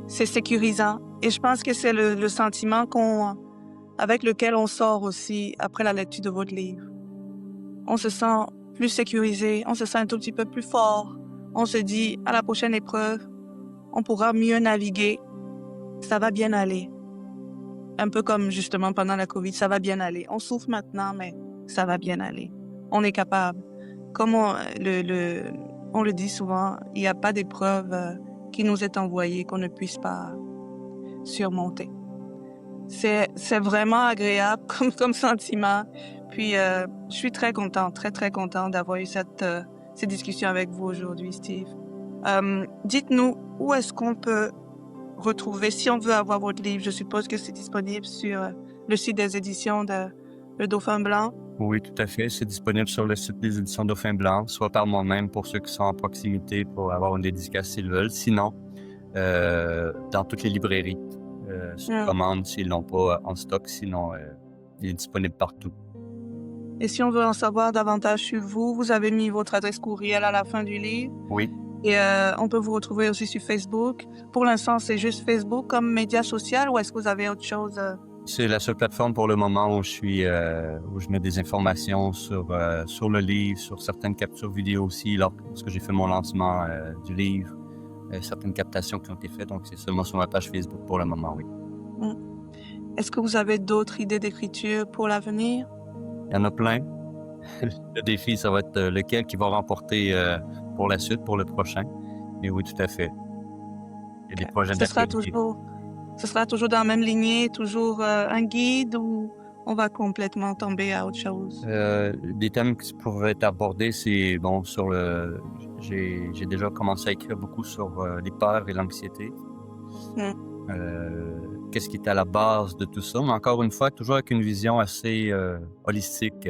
c'est sécurisant, et je pense que c'est le sentiment avec lequel on sort aussi après la lecture de votre livre. On se sent plus sécurisé, on se sent un tout petit peu plus fort. On se dit, à la prochaine épreuve, on pourra mieux naviguer. Ça va bien aller. Un peu comme justement pendant la COVID, ça va bien aller. On souffre maintenant, mais ça va bien aller. On est capable. Comme on le dit souvent, il n'y a pas d'épreuve qui nous est envoyée qu'on ne puisse pas surmonter. C'est vraiment agréable comme sentiment. Puis, je suis très contente, très contente d'avoir eu cette discussion avec vous aujourd'hui, Steve. Dites-nous, où est-ce qu'on peut retrouver, si on veut avoir votre livre, je suppose que c'est disponible sur le site des éditions de Le Dauphin Blanc. Oui, tout à fait. C'est disponible sur le site des éditions Dauphin Blanc, soit par moi-même pour ceux qui sont en proximité pour avoir une dédicace s'ils veulent. Sinon, dans toutes les librairies, sur commande s'ils l'ont pas en stock. Sinon, il est disponible partout. Et si on veut en savoir davantage sur vous, vous avez mis votre adresse courriel à la fin du livre. Oui. Et on peut vous retrouver aussi sur Facebook. Pour l'instant, c'est juste Facebook comme média social, ou est-ce que vous avez autre chose? C'est la seule plateforme pour le moment où je mets des informations sur le livre, sur certaines captures vidéo aussi, lorsque j'ai fait mon lancement du livre, certaines captations qui ont été faites. Donc, c'est seulement sur ma page Facebook pour le moment, oui. Est-ce que vous avez d'autres idées d'écriture pour l'avenir? Il y en a plein. Le défi, ça va être lequel qui va remporter pour la suite, pour le prochain. Mais oui, tout à fait. Il y a des projets d'actualité. Ce sera toujours dans la même lignée, toujours un guide, ou on va complètement tomber à autre chose? Des thèmes qui pourraient être abordés, c'est bon j'ai déjà commencé à écrire beaucoup sur les peurs et l'anxiété. Qu'est-ce qui est à la base de tout ça? Mais encore une fois, toujours avec une vision assez holistique,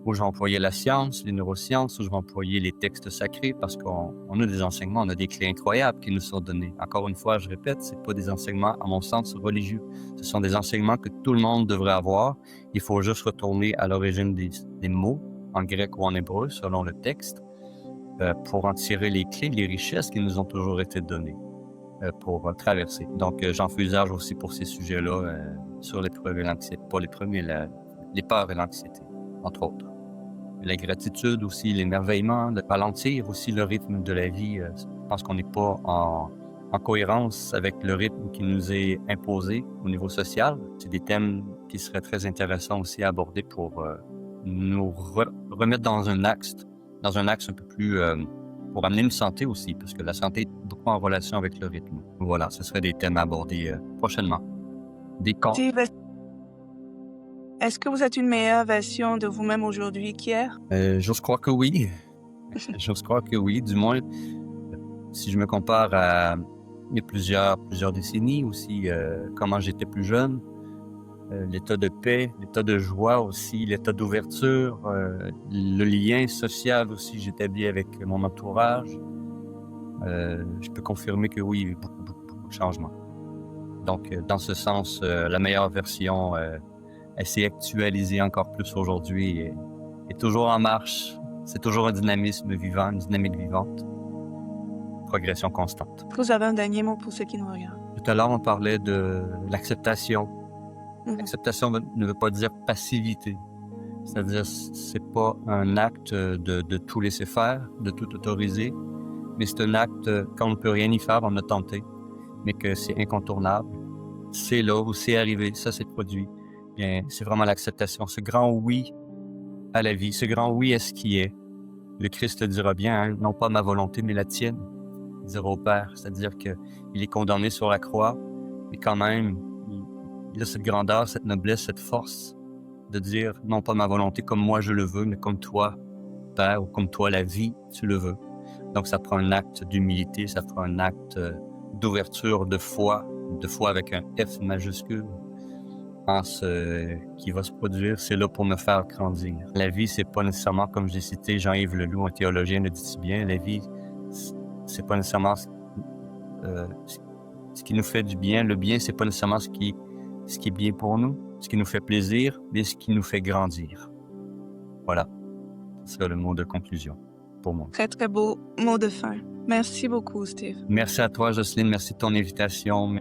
où je vais employer la science, les neurosciences, où je vais employer les textes sacrés, parce qu'on a des enseignements, on a des clés incroyables qui nous sont donnés. Encore une fois, je répète, c'est pas des enseignements, à mon sens, religieux. Ce sont des enseignements que tout le monde devrait avoir. Il faut juste retourner à l'origine des mots, en grec ou en hébreu, selon le texte, pour en tirer les clés, les richesses qui nous ont toujours été données pour traverser. Donc, j'envisage aussi pour ces sujets-là, sur l'épreuve et l'anxiété, pas l'épreuve, mais les peurs et l'anxiété, entre autres. La gratitude aussi, l'émerveillement, de ralentir aussi le rythme de la vie. Je pense qu'on n'est pas en cohérence avec le rythme qui nous est imposé au niveau social. C'est des thèmes qui seraient très intéressants aussi à aborder pour nous remettre dans un axe un peu plus... pour amener une santé aussi, parce que la santé est beaucoup en relation avec le rythme. Voilà, ce seraient des thèmes à aborder prochainement. Des comptes. Est-ce que vous êtes une meilleure version de vous-même aujourd'hui qu'hier? J'ose croire que oui. J'ose croire que oui. Du moins, si je me compare à il y a plusieurs décennies aussi, comment j'étais plus jeune, l'état de paix, l'état de joie aussi, l'état d'ouverture, le lien social aussi que j'établis avec mon entourage. Je peux confirmer que oui, il y a eu beaucoup de changements. Donc, dans ce sens, la meilleure version... elle s'est actualisée encore plus aujourd'hui et est toujours en marche. C'est toujours un dynamisme vivant, une dynamique vivante. Progression constante. Vous avez un dernier mot pour ceux qui nous regardent? Tout à l'heure, on parlait de l'acceptation. Mhm. Acceptation ne veut pas dire passivité. C'est-à-dire, c'est pas un acte de tout laisser faire, de tout autoriser, mais c'est un acte quand on ne peut rien y faire, on a tenté, mais que c'est incontournable. C'est là où c'est arrivé, ça s'est produit. Bien, c'est vraiment l'acceptation, ce grand oui à la vie, ce grand oui à ce qui est. Le Christ te dira bien, hein, non pas ma volonté, mais la tienne, dira au Père. C'est-à-dire qu'il est condamné sur la croix, mais quand même, il a cette grandeur, cette noblesse, cette force de dire non pas ma volonté comme moi je le veux, mais comme toi, Père, ou comme toi, la vie, tu le veux. Donc, ça prend un acte d'humilité, ça prend un acte d'ouverture, de foi avec un F majuscule. Je pense qui va se produire, c'est là pour me faire grandir. La vie, c'est pas nécessairement, comme j'ai cité Jean-Yves Leloup, un théologien, le dit si bien, la vie, c'est pas nécessairement ce qui nous fait du bien. Le bien, c'est pas nécessairement ce qui est bien pour nous, ce qui nous fait plaisir, mais ce qui nous fait grandir. Voilà, ce serait le mot de conclusion pour moi. Très, très beau mot de fin. Merci beaucoup, Steve. Merci à toi, Jocelyne. Merci de ton invitation.